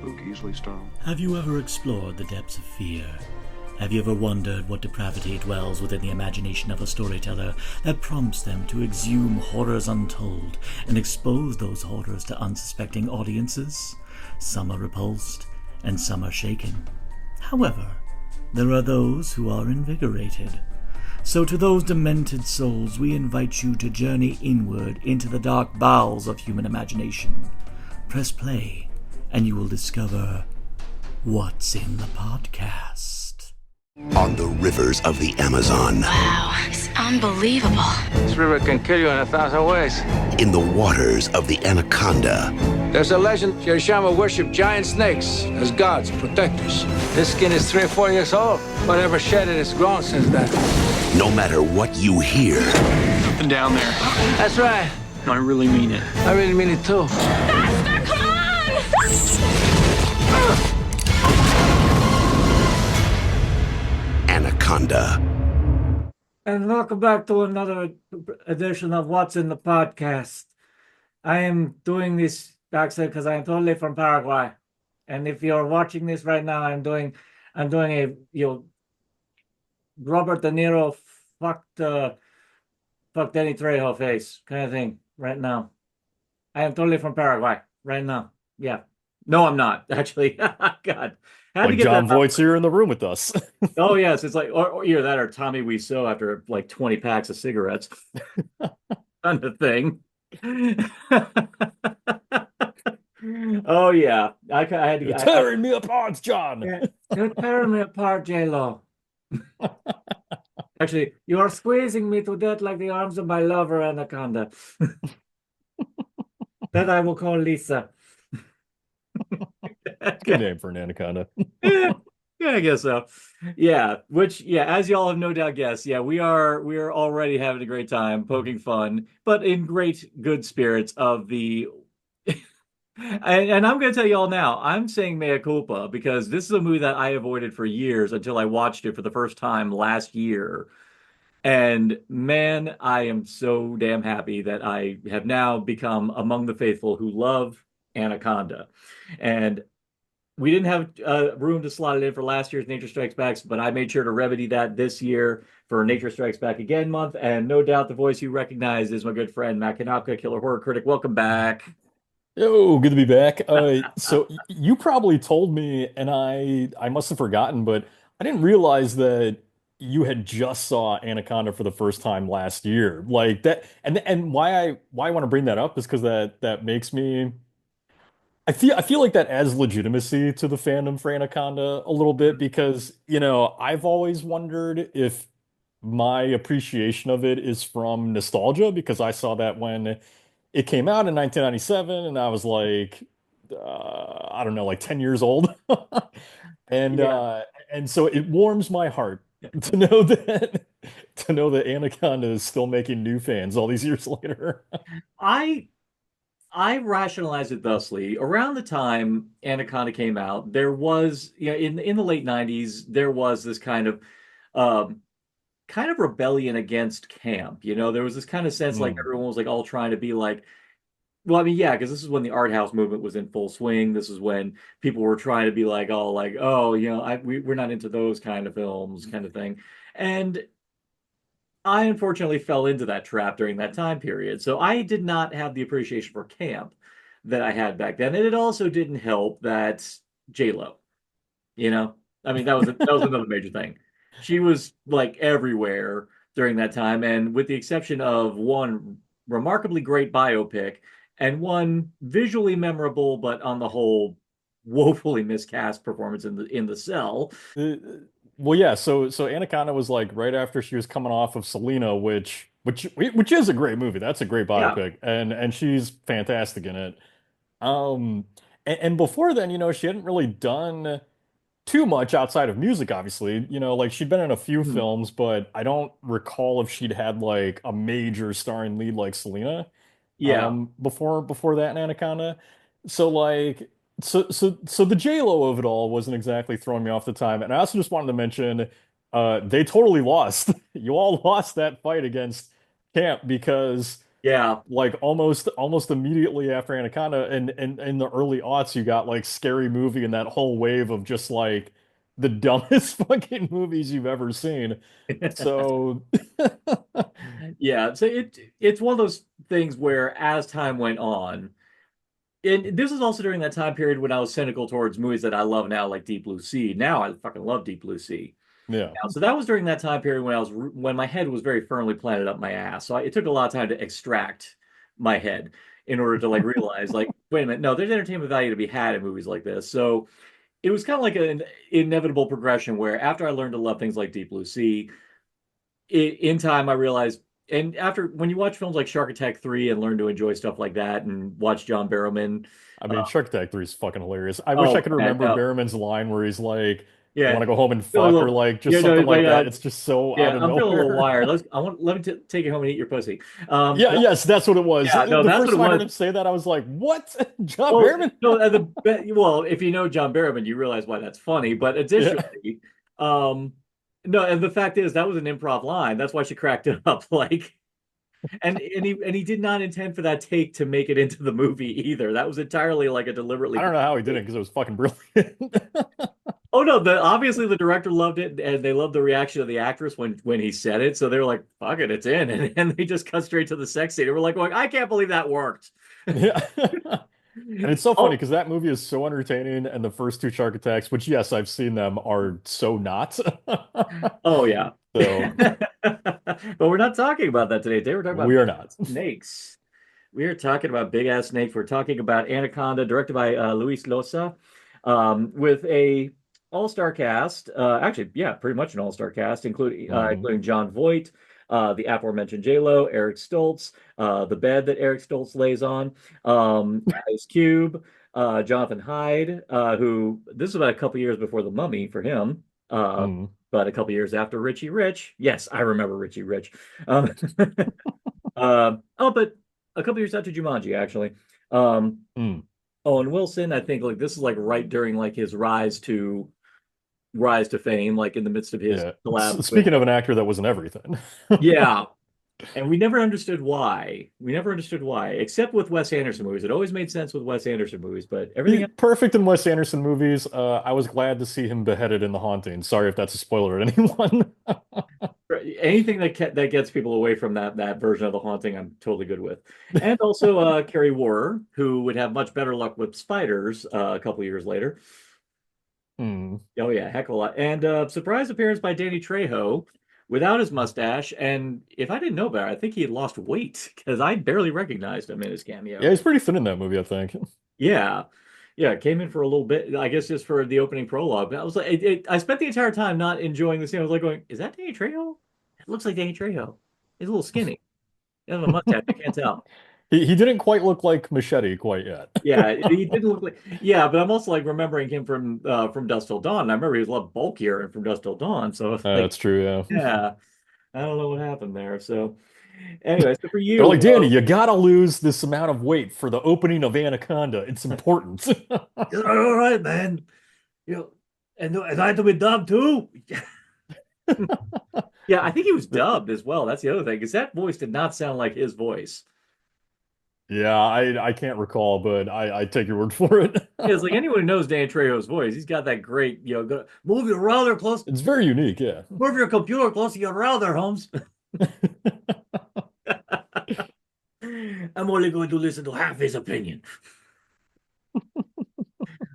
spook easily stung. Have you ever explored the depths of fear? Have you ever wondered what depravity dwells within the imagination of a storyteller that prompts them to exhume horrors untold and expose those horrors to unsuspecting audiences? Some are repulsed, and some are shaken. However, there are those who are invigorated. So to those demented souls, we invite you to journey inward into the dark bowels of human imagination. Press play, and you will discover what's in the podcast. On the rivers of the Amazon. Wow, it's unbelievable. This river can kill you in 1,000 ways. In the waters of the Anaconda. There's a legend Yerishama worship giant snakes as gods, protectors. This skin is 3 or 4 years old. Whatever shed it has grown since then. No matter what you hear. Up and down there. That's right. I really mean it. I really mean it too. Faster, come on! Anaconda. And welcome back to another edition of What's in the Podcast. I am doing this actually because I am totally from Paraguay, and if you're watching this right now, I'm doing a Robert De Niro fucked Danny Trejo face kind of thing right now. I am totally from Paraguay right now. Yeah, no, I'm not actually. God. How like John Voight's here in the room with us. Oh yes, it's like or either that or Tommy Wiseau after like 20 packs of cigarettes, kind of thing. Oh yeah, I had to. You're tearing me apart, John. Yeah, you're tearing me apart, J-Lo. Actually, you are squeezing me to death like the arms of my lover, Anaconda. That I will call Lisa. Good name for an anaconda. Yeah, I guess so. Yeah, as y'all have no doubt guessed, we are already having a great time, poking fun, but in great good spirits of the. And I'm going to tell y'all now, I'm saying mea culpa because this is a movie that I avoided for years until I watched it for the first time last year. And man, I am so damn happy that I have now become among the faithful who love Anaconda. And we didn't have room to slot it in for last year's Nature Strikes Back, but I made sure to remedy that this year for Nature Strikes Back Again month. And no doubt the voice you recognize is my good friend, Matt Kanopka, Killer Horror Critic. Welcome back. Yo, good to be back. So you probably told me, and I must have forgotten, but I didn't realize that you had just saw Anaconda for the first time last year. Like that, and why I want to bring that up is because that makes me. I feel like that adds legitimacy to the fandom for Anaconda a little bit because, I've always wondered if my appreciation of it is from nostalgia because I saw that when it came out in 1997 and I was like, I don't know, like 10 years old. And so it warms my heart to know that Anaconda is still making new fans all these years later. I rationalized it thusly. Around the time Anaconda came out, there was, in the late 90s, there was this kind of rebellion against camp. There was this kind of sense like everyone was like all trying to be like, well, I mean, yeah, because this is when the art house movement was in full swing. This is when people were trying to be like, all like, oh, we're not into those kind of films, kind of thing. And I unfortunately fell into that trap during that time period. So I did not have the appreciation for camp that I had back then. And it also didn't help that J-Lo, I mean, that was another major thing. She was like everywhere during that time. And with the exception of one remarkably great biopic and one visually memorable, but on the whole, woefully miscast performance in the Cell. Well, yeah. So Anaconda was like right after she was coming off of Selena, which is a great movie. That's a great biopic, and she's fantastic in it. And before then, she hadn't really done too much outside of music. Obviously, like she'd been in a few films, but I don't recall if she'd had like a major starring lead like Selena. Before that in Anaconda. So like. So the J-Lo of it all wasn't exactly throwing me off the time. And I also just wanted to mention, they totally lost. You all lost that fight against Camp because Yeah. like almost immediately after Anaconda, and in the early aughts, you got like Scary Movie and that whole wave of just like the dumbest fucking movies you've ever seen. So Yeah, so it's one of those things where as time went on, and this is also during that time period when I was cynical towards movies that I love now, like Deep Blue Sea. Now I fucking love Deep Blue Sea. yeah. Now, so that was during that time period when when my head was very firmly planted up my ass. So it took a lot of time to extract my head in order to like realize like, wait a minute, no, there's entertainment value to be had in movies like this. So it was kind of like an inevitable progression where after I learned to love things like Deep Blue Sea, in time I realized, and after when you watch films like Shark Attack 3 and learn to enjoy stuff like that and watch John Barrowman, I mean, Shark Attack 3 is fucking hilarious. I wish I oh could man, remember no, Barrowman's line where he's like, "I yeah, want to go home and feel a fuck," or little, like just yeah, no, something it's like like that. It's just so out yeah, of I'm feeling a little nowhere. wired. Let me take you home and eat your pussy. Yeah, yes, that's what it was. Yeah, no, The that's first what it time I heard was. him say that, I was like, "What? John Well, Barrowman?" no, well, if you know John Barrowman, you realize why that's funny. But Yeah. additionally, um, no, and the fact is that was an improv line. That's why she cracked it up. Like, and he did not intend for that take to make it into the movie either. That was entirely like a deliberately I don't know how he did it take. because it was fucking brilliant. Oh no, obviously the director loved it and they loved the reaction of the actress when he said it. So they were like, fuck it, it's in. And they just cut straight to the sex scene. And we're like, going, I can't believe that worked. Yeah. And it's so funny Oh, because that movie is so entertaining, and the first two Shark Attacks, which yes, I've seen them, are so not. oh yeah. So But we're not talking about that today. Today we're talking about we are big not. snakes. We are talking about big ass snakes. We're talking about Anaconda, directed by Luis Loza, with a all-star cast. Actually, yeah, pretty much an all-star cast, Mhm. including John Voight, the aforementioned J-Lo, Eric Stoltz, the bed that Eric Stoltz lays on, Ice Cube, Jonathan Hyde, who this is about a couple years before The Mummy for him. Mhm. But a couple years after Richie Rich. Yes, I remember Richie Rich. Um, oh, but a couple years after Jumanji, actually. Um, Mm. Owen Wilson, I think like this is like right during like his rise to fame, like in the midst of his Yeah. collab with Speaking of an actor that wasn't everything. yeah. And we never understood why. We never understood why, except with Wes Anderson movies. It always made sense with Wes Anderson movies, but everything else, Perfect in Wes Anderson movies. I was glad to see him beheaded in The Haunting. Sorry if that's a spoiler to anyone. anything that gets people away from that version of The Haunting, I'm totally good with. And also Carrie Warrer, who would have much better luck with spiders a couple years later. Hmm. Oh yeah, heck of a lot. And surprise appearance by Danny Trejo without his mustache. And if I didn't know better, I think he had lost weight because I barely recognized him in his Yeah, cameo. he's pretty thin in that movie, I think. Yeah. Yeah, came in for a little bit, I guess just for the opening prologue. I was like, I spent the entire time not enjoying the scene. I was like going, is that Danny Trejo? It looks like Danny Trejo. He's a little skinny. He has a mustache. I can't tell. He didn't quite look like Machete quite yet. Yeah, he didn't look like. Yeah, but I'm also like remembering him from Dusk Till Dawn. I remember he was a lot bulkier and from Dusk Till Dawn. So it's like, That's true, yeah. yeah, I don't know what happened there. So anyway, so for They're like, you, Danny, you gotta lose this amount of weight for the opening of Anaconda. It's important. you're all right, man. You know, and I had to be dubbed too. Yeah, I think he was dubbed as well. That's the other thing, because that voice did not sound like his voice. Yeah, I can't recall, but I take your word for it. Yeah, it's like anyone who knows Dan Trejo's voice, he's got that great, move your router close, It's very unique, yeah. move your computer close to your router, Holmes. I'm only going to listen to half his opinion.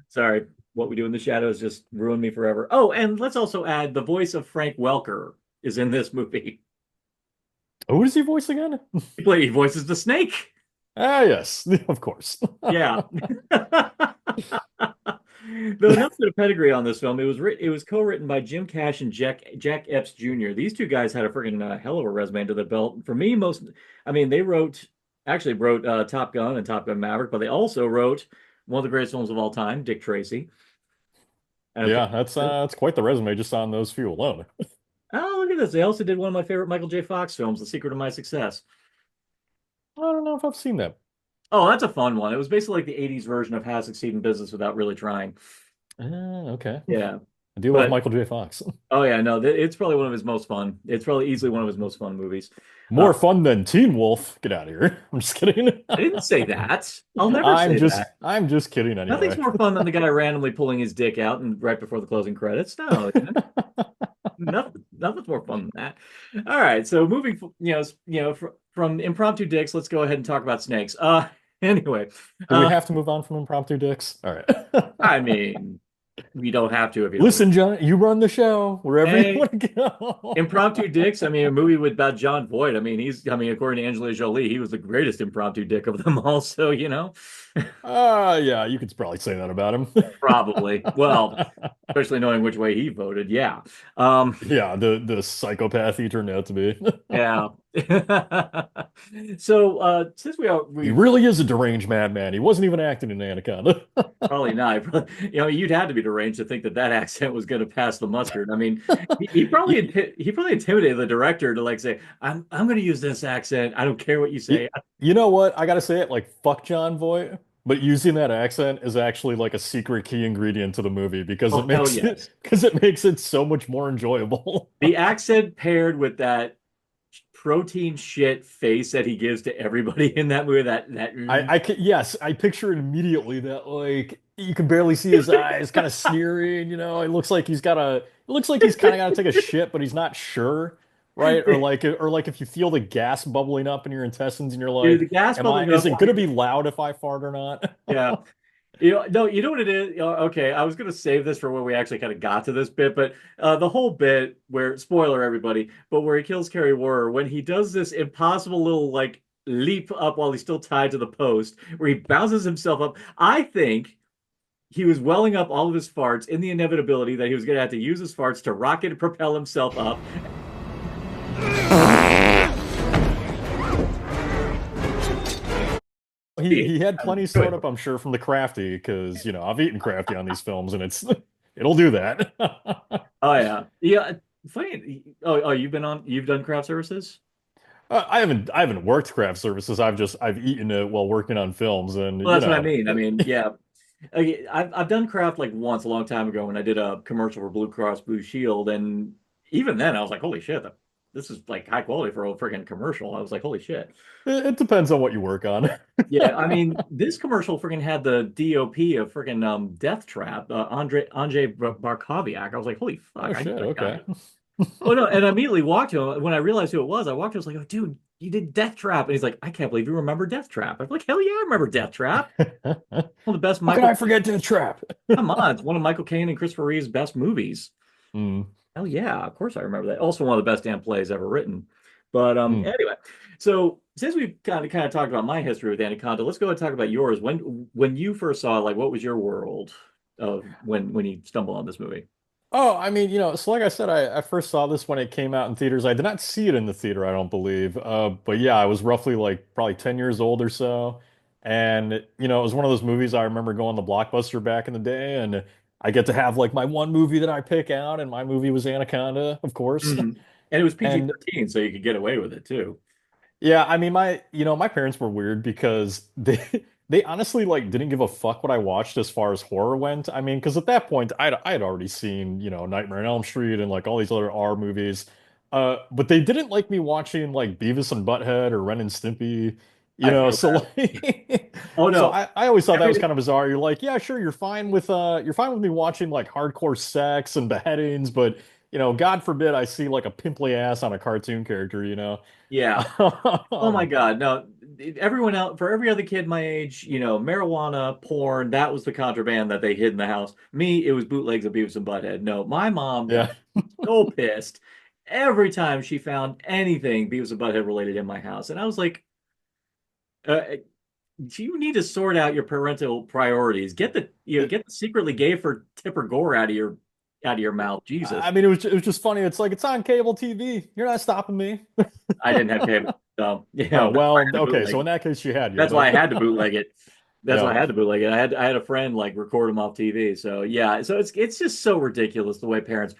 Sorry, what we do in the shadows just ruined me forever. Oh, and let's also add the voice of Frank Welker is in this movie. Who does he voice again? He voices the snake. Ah, yes, of course. Yeah. Though enough for the pedigree on this film, it was co-written by Jim Cash and Jack Epps Jr. These two guys had a freaking hell of a resume under the belt. For me, I mean, they wrote Top Gun and Top Gun Maverick, but they also wrote one of the greatest films of all time, Dick Tracy. And of Yeah, course, that's quite the resume just on those few alone. oh, look at this. They also did one of my favorite Michael J. Fox films, The Secret of My Success. I don't know if I've seen that. Oh, that's a fun one. It was basically like the 80s version of How to Succeed in Business Without Really Trying. Okay. Yeah. I deal with But Michael J. Fox. oh yeah, no, it's probably one of his most fun. It's probably easily one of his most fun movies. More fun than Teen Wolf. Get out of here. I'm just kidding. I didn't say that. I'll never say that. I'm just kidding Nothing's anyway. more fun than the guy randomly pulling his dick out and right before the closing credits. No, nothing's more fun than that. All right, so moving, from impromptu dicks, let's go ahead and talk about snakes. Anyway, Do we have to move on from impromptu dicks? All right. I mean, you don't have to if you don't. Listen, John, you run the show wherever Hey, you want to go. impromptu dicks. I mean, a movie with about John Voight. According to Angelina Jolie, he was the greatest impromptu dick of them all. So, Yeah, you could probably say that about him. probably. Well, especially knowing which way he voted. Yeah. Yeah, the psychopath he turned out to be. Yeah. So, since He we really is a deranged madman. He wasn't even acting in Anaconda. probably not, you'd have to be deranged to think that that accent was going to pass the mustard. I mean, he probably intimidated the director to like say, I'm going to use this accent. I don't care what you say. You know what? I gotta say it, like, fuck John Voight. But using that accent is actually like a secret key ingredient to the movie because Oh, it makes hell yes. it so much more enjoyable. The accent paired with that protein shit face that he gives to everybody in that movie, Yes, I picture it immediately that like you can barely see his eyes, kind of sneering. It looks like it looks like he's kind of got to take a shit, but he's not sure, right? Or like if you feel the gas bubbling up in your intestines and you're dude, the like, gas bubbling is up. it going to be loud if I fart or not? Yeah. No, you know what it is? Okay, I was gonna save this for when we actually kind of got to this bit, but the whole bit where, spoiler everybody, but where he kills Carrie Warrer, when he does this impossible little like leap up while he's still tied to the post, where he bounces himself up, I think he was welling up all of his farts in the inevitability that he was gonna have to use his farts to rocket and propel himself up. He had plenty stored up, I'm sure, from the crafty because I've eaten crafty on these films and it'll do that. Oh yeah. Funny. Oh, you've done craft services? I haven't worked craft services. I've eaten it while working on films, and Well, that's what I mean. I mean, yeah. Okay, I've done craft like once a long time ago when I did a commercial for Blue Cross Blue Shield, and even then I was like, holy shit, this is like high quality for a freaking commercial. I was like, holy shit. it depends on what you work on. Yeah, I mean, this commercial freaking had the DOP of freaking Death Trap, Andrzej Barkowiak. I was like, holy fuck, Oh I shit, know that okay. guy. Oh no, and I immediately walked to him when I realized who it was. I walked to him, I was like, oh dude, you did Death Trap. And he's like, I can't believe you remember Death Trap. I'm like, hell yeah, I remember Death Trap. One of the best How can Michael. I forget Death Trap? Come on, it's one of Michael Caine and Christopher Reeve's best movies. Mm, Hell yeah, of course I remember that. Also one of the best damn plays ever written. But mm. anyway, so since we've kind of talked about my history with Anaconda, let's go and talk about yours. When you first saw it, like what was your world of when you stumbled on this movie? Oh, I mean, so like I said, I first saw this when it came out in theaters. I did not see it in the theater, I don't believe. But yeah, I was roughly like probably 10 years old or so. And, it was one of those movies I remember going to Blockbuster back in the day, and I get to have like my one movie that I pick out, and my movie was Anaconda, of course. Mhm. And it was And PG-13, so you could get away with it too. yeah, I mean my parents were weird because they honestly like didn't give a fuck what I watched as far as horror went. I mean, because at that point I'd already seen, Nightmare on Elm Street and like all these other R movies. But they didn't like me watching like Beavis and Butthead or Ren and Stimpy, I feel so that. like Oh so no, I always thought that was every kind of bizarre. You're like, yeah, sure, you're fine with me watching like hardcore sex and beheadings, but God forbid I see like a pimply ass on a cartoon character. yeah. Oh my Um, God, no. Everyone else, for every other kid my age, marijuana, porn, that was the contraband that they hid in the house. Me, it was bootlegs of Beavis and Butthead. No, my mom got yeah. so pissed every time she found anything Beavis and Butthead related in my house. And I was like, uh, you need to sort out your parental priorities. Get the secretly gay for Tipper Gore out of your mouth. Jesus. I mean, it was just funny. It's like it's on cable TV. You're not stopping me. I didn't have cable. So, Oh that's why I well, had to okay. bootleg So it. in that case, you had you That's why I then. had to bootleg it. That's why I Yeah. had to bootleg it. I had a friend like record them off TV. So yeah, so it's just so ridiculous the way parents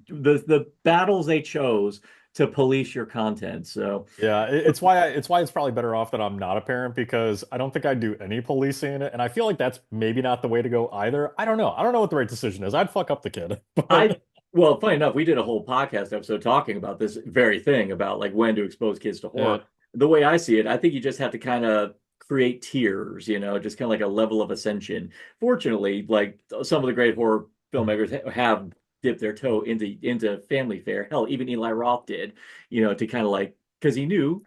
the battles they chose to police your content. So Yeah, it's why it's probably better off that I'm not a parent because I don't think I'd do any policing, and I feel like that's maybe not the way to go either. I don't know. I don't know what the right decision is. I'd fuck up the kid, I, but well, funny enough, we did a whole podcast episode talking about this very thing about like when to expose kids to yeah. horror. The way I see it, I think you just have to kind of create tiers, just kind of like a level of ascension. Fortunately, like some of the great horror filmmakers have dipped their toe into family fare. Hell, even Eli Roth did, to kind of like because he knew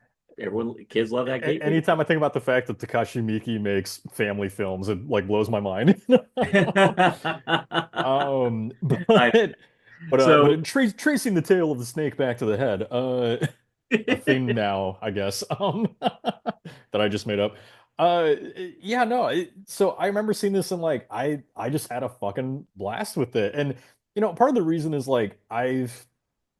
kids love that gateway. Anytime I think about the fact that Takashi Miike makes family films, it like blows my mind. I But so tracing the tail of the snake back to the head, a thing now, I guess, that I just made up. Uh, yeah, no. So I remember seeing this and like I just had a fucking blast with it, and part of the reason is like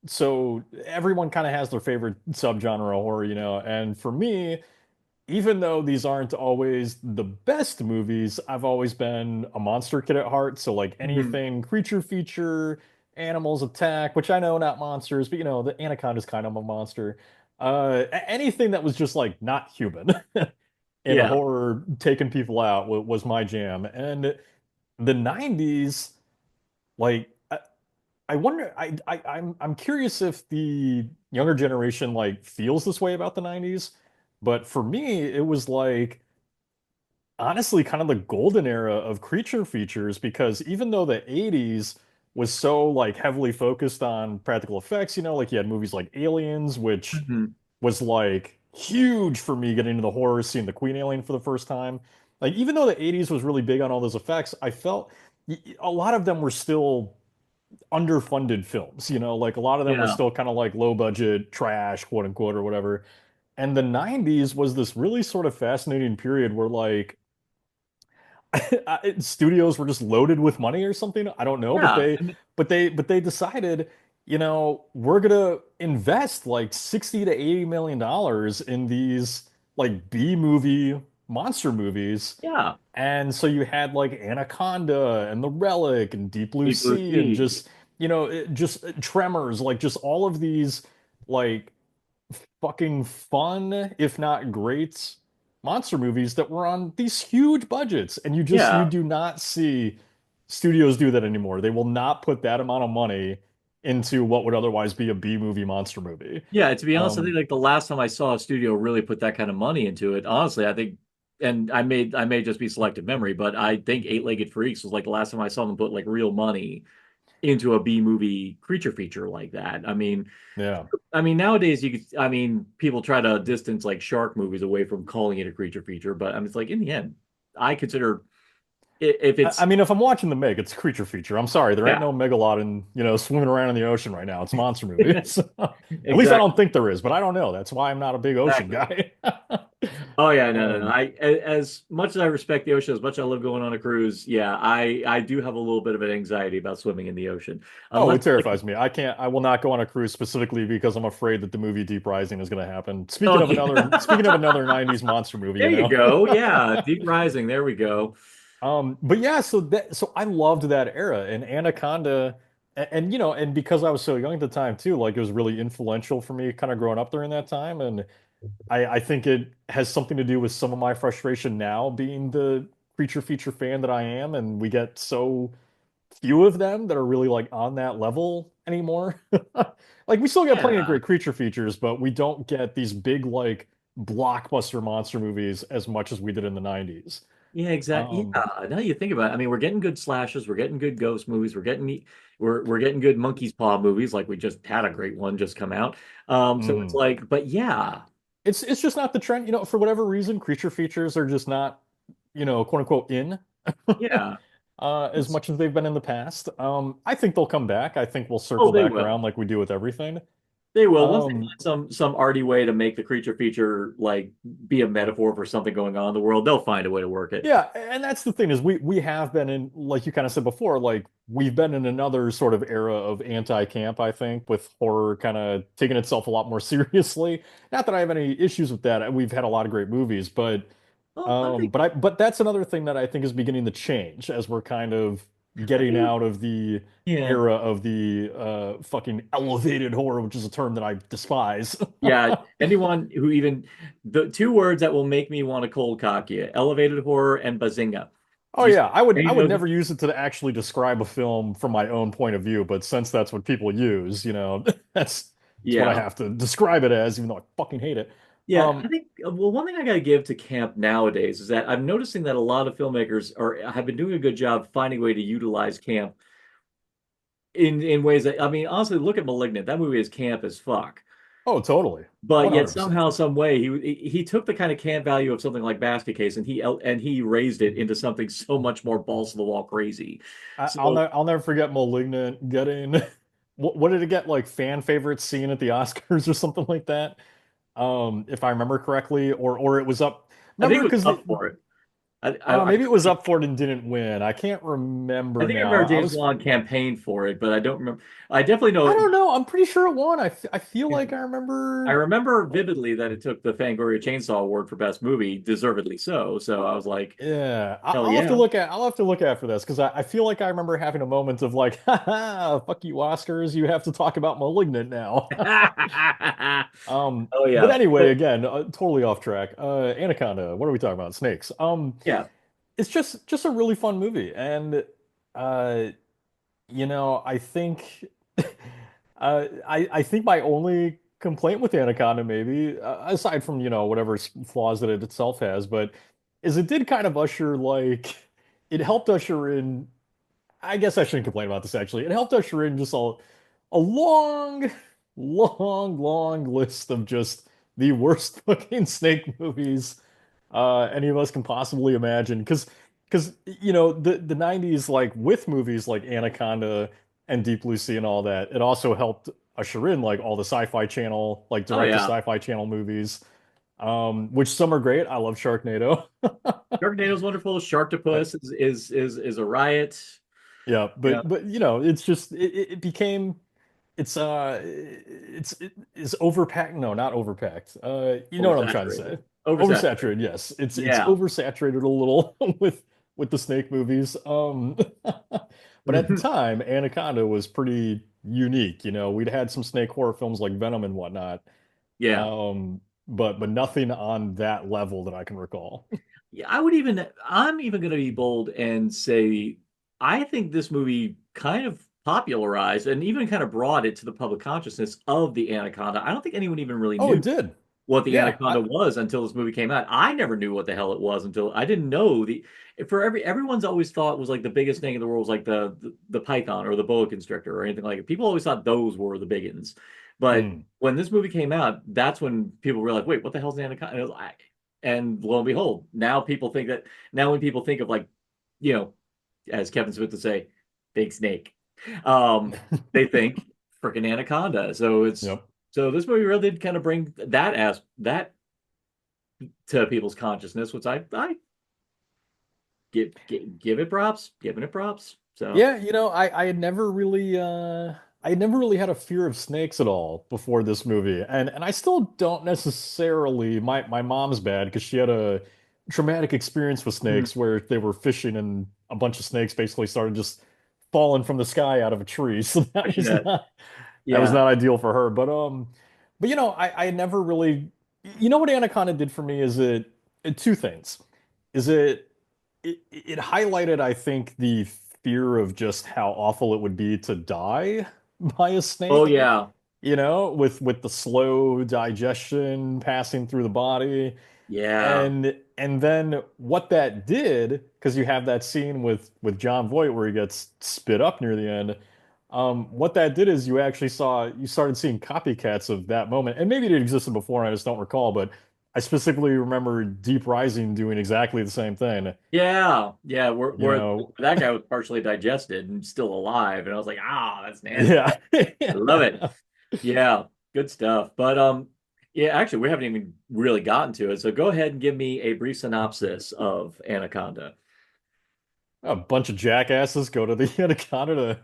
so everyone kind of has their favorite subgenre of horror, and for me, even though these aren't always the best movies, I've always been a monster kid at heart. So like Mhm. anything creature feature, animals attack, which I know not monsters, but the anaconda is kind of a monster. Anything that was just like not human in Yeah, horror, taking people out was my jam. And the 90s, like I wonder, I'm curious if the younger generation like feels this way about the 90s, but for me, it was like honestly kind of the golden era of creature features because even though the 80s was so like heavily focused on practical effects, like you had movies like Aliens, which Mhm. was like huge for me getting into the horror, seeing the Queen alien for the first time. Like even though the 80s was really big on all those effects, I felt a lot of them were still underfunded films, like a lot of them were Yeah, still kind of like low budget trash, quote unquote, or whatever. And the 90s was this really sort of fascinating period where like studios were just loaded with money or something. I don't know, but yeah, they but they decided, we're gonna invest like 60 to 80 million dollars in these like B movie monster movies. yeah. And so you had like Anaconda and The Relic and Deep Blue Deep Blue Sea and Sea. just Tremors, like just all of these like fucking fun, if not great, monster movies that were on these huge budgets. And you Yeah, do not see studios do that anymore. They will not put that amount of money into what would otherwise be a B movie monster movie. yeah. To be honest, I think Um, like the last time I saw a studio really put that kind of money into it, honestly, I think, and I may just be selective memory, but I think Eight-Legged Freaks was like the last time I saw them put like real money into a B movie creature feature like that. yeah. Nowadays people try to distance like shark movies away from calling it a creature feature, but it's like in the end, I consider if I it's mean, if I'm watching the Meg, it's a creature feature. I'm sorry, there ain't yeah, no megalodon, swimming around in the ocean right now. It's a monster movie. At least I exactly. don't think there is, but I don't know. That's why I'm not a big ocean Exactly. guy. Oh yeah, no, no, no. Um, As much as I respect the ocean, as much as I love going on a cruise, yeah, I do have a little bit of an anxiety about swimming in the ocean, oh, unless it like terrifies me. I will not go on a cruise specifically because I'm afraid that the movie Deep Rising is going to happen. oh yeah, Speaking of another 90s monster movie, there you go, yeah, Deep Rising, there we go. But yeah, so I loved that era and Anaconda, and because I was so young at the time too, like it was really influential for me kind of growing up during that time. And I think it has something to do with some of my frustration now being the creature feature fan that I am, and we get so few of them that are really like on that level anymore. Like we still get plenty of Yeah, great creature features, but we don't get these big like blockbuster monster movies as much as we did in the 90s. yeah, exactly. Um, Yeah, now you think about it, we're getting good slashes, we're getting good ghost movies, we're getting good monkey's paw movies, like we just had a great one just come out. So it's mhm. like, but yeah, It's just not the trend, for whatever reason, creature features are just not, quote unquote in yeah. as much as they've been in the past. I think they'll come back. I think we'll Oh, circle they back will. around like we do with everything. They will once they Um, find some arty way to make the creature feature like be a metaphor for something going on in the world. They'll find a way to work it. yeah, and that's the thing is we have been in, like you kind of said before, like we've been in another sort of era of anti-camp, I think, with horror kind of taking itself a lot more seriously. Not that I have any issues with that. We've had a lot of great movies, but Well, I think but that's another thing that I think is beginning to change as we're kind of getting out of the Yeah. era of the fucking elevated horror, which is a term that I despise. Yeah, anyone who even the two words that will make me want to cold cock you, elevated horror and bazinga. Oh You say yeah, I any of would those, never use it to actually describe a film from my own point of view, but since that's what people use, that's what I yeah. have to describe it as, even though I fucking hate it. Yeah, I Um, think well, one thing I got to give to camp nowadays is that I'm noticing that a lot of filmmakers are have been doing a good job finding a way to utilize camp in ways that I mean, honestly, look at *Malignant*. That movie is camp as fuck, oh, totally. but yet 100%. somehow, some way, he took the kind of camp value of something like *Basket Case* and he raised it into something so much more balls to the wall crazy. So I'll never forget *Malignant* getting what did it get, like fan favorite scene at the Oscars or something like that? If I remember correctly, or it was up. I think Remember it was because up for it. I maybe it was up for it and didn't win. I can't I remember think I now. remember James Wan campaigned for it, but I don't remember. I definitely I know. don't know. I'm pretty sure it won. I feel like I I remember. remember vividly that it took the Fangoria Chainsaw Award for Best Movie, deservedly so. So I was like, Yeah, hell I'll have to yeah. look at. I'll have to look after this because I feel like I remember having a moment of like, ha, fuck you, Oscars. You have to talk about *Malignant* now. Oh But yeah. anyway, But again, totally off track. Anaconda. What are we talking about? Snakes. yeah. It's just a really fun movie, and uh, I think I think my only complaint with Anaconda, maybe aside from whatever flaws that it itself has, but is it did kind of usher like it helped usher in. I guess I shouldn't complain about this actually. It helped usher in just a long, long list of just the worst fucking snake movies any of us can possibly imagine. Because the 90s, like with movies like Anaconda and Deep Blue Sea and all that, it also helped usher in like all the Sci-Fi Channel, like Oh direct to yeah. Sci-Fi Channel movies, which some are great. I love Sharknado. Sharknado's wonderful. Sharktopus is a riot. Yeah, Yeah. but it's just it became it's overpacked. No, not overpacked. You know what I'm trying to Oversaturated. say. Oversaturated. Oversaturated, yes. It's Yeah. oversaturated a little with the snake movies. But at the time, Anaconda was pretty unique. We'd had some snake horror films like Venom and whatnot. Yeah. But nothing on that level that I can recall. Yeah, I'm even going to be bold and say I think this movie kind of popularized and even kind of brought it to the public consciousness of the Anaconda. I don't think anyone even really Oh, knew it did. what the Yeah, Anaconda was until this movie came out. I never knew what the hell it was until I didn't know the for everyone's always thought it was like the biggest thing in the world was like the python or the boa constrictor or anything like it. People always thought those were the big ones. But mm. when this movie came out, that's when people were like, wait, what the hell's an anaconda? And, and lo and behold, now when people think of like, you know, as Kevin Smith would say, big snake, they think freaking anaconda. Yep. So this movie really did kind of bring that to people's consciousness, which I give it props, giving it props. So Yeah, I had never really had a fear of snakes at all before this movie. And I still don't necessarily. My mom's bad because she had a traumatic experience with mm, snakes where they were fishing and a bunch of snakes basically started just falling from the sky out of a tree. So I should, that was yeah. not ideal for her. But I had never really, what Anaconda did for me is two things. Is it highlighted, I think, the fear of just how awful it would be to die by a Oh snake, yeah, with the slow digestion passing through the body. yeah. And then what that did, because you have that scene with John Voight where he gets spit up near the end. What that did is you started seeing copycats of that moment, and maybe it existed before, and I just don't recall. But I specifically remember Deep Rising doing exactly the same thing. Yeah, yeah, You where know, that guy was partially digested and still alive, and I was like, ah, that's nasty. yeah. I love it. Yeah, good stuff. But yeah, actually, we haven't even really gotten to it. So go ahead and give me a brief synopsis of Anaconda. A bunch of jackasses go to the Anaconda to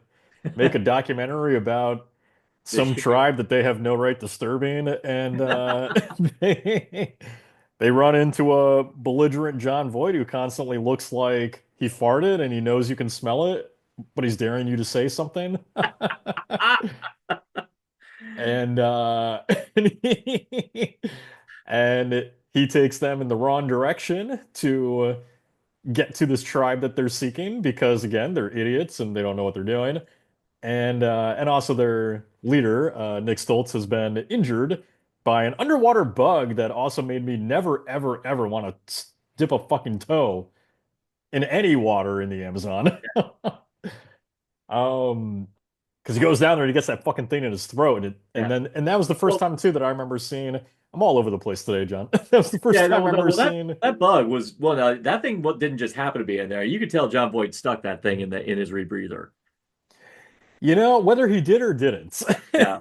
make a documentary about This some shit. tribe that they have no right disturbing, and they they run into a belligerent John Voight who constantly looks like he farted and he knows you can smell it. but he's daring you to say something. And and and he takes them in the wrong direction to get to this tribe that they're seeking because again, they're idiots and they don't know what they're doing. And also their leader, Nick Stoltz, has been injured by an underwater bug that also made me never, ever, ever want to dip a fucking toe in any water in the Amazon. Um, because he goes down there and he gets that fucking thing in his throat, Yeah. and that was the first Well, time too that I remember seeing. I'm all over the place today, John. That was the first yeah, time no, I no, remember well, that seeing. that bug was well, no, that thing didn't just happen to be in there. You could tell John Boyd stuck that thing in his rebreather. You know, whether he did or didn't. Yeah,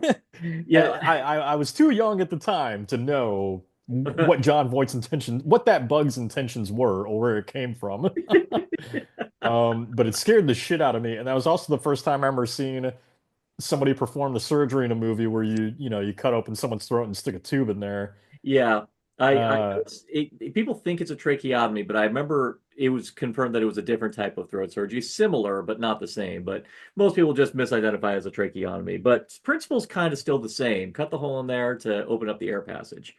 yeah. I was too young at the time to know what John Voight's intentions, what that bug's intentions were, or where it came from. But it scared the shit out of me, and that was also the first time I remember seeing somebody perform the surgery in a movie where you cut open someone's throat and stick a tube in there. Yeah, I Uh, people think it's a tracheotomy, but I remember it was confirmed that it was a different type of throat surgery, similar but not the same. But most people just misidentify it as a tracheotomy. But principle's kind of still the same. Cut the hole in there to open up the air passage.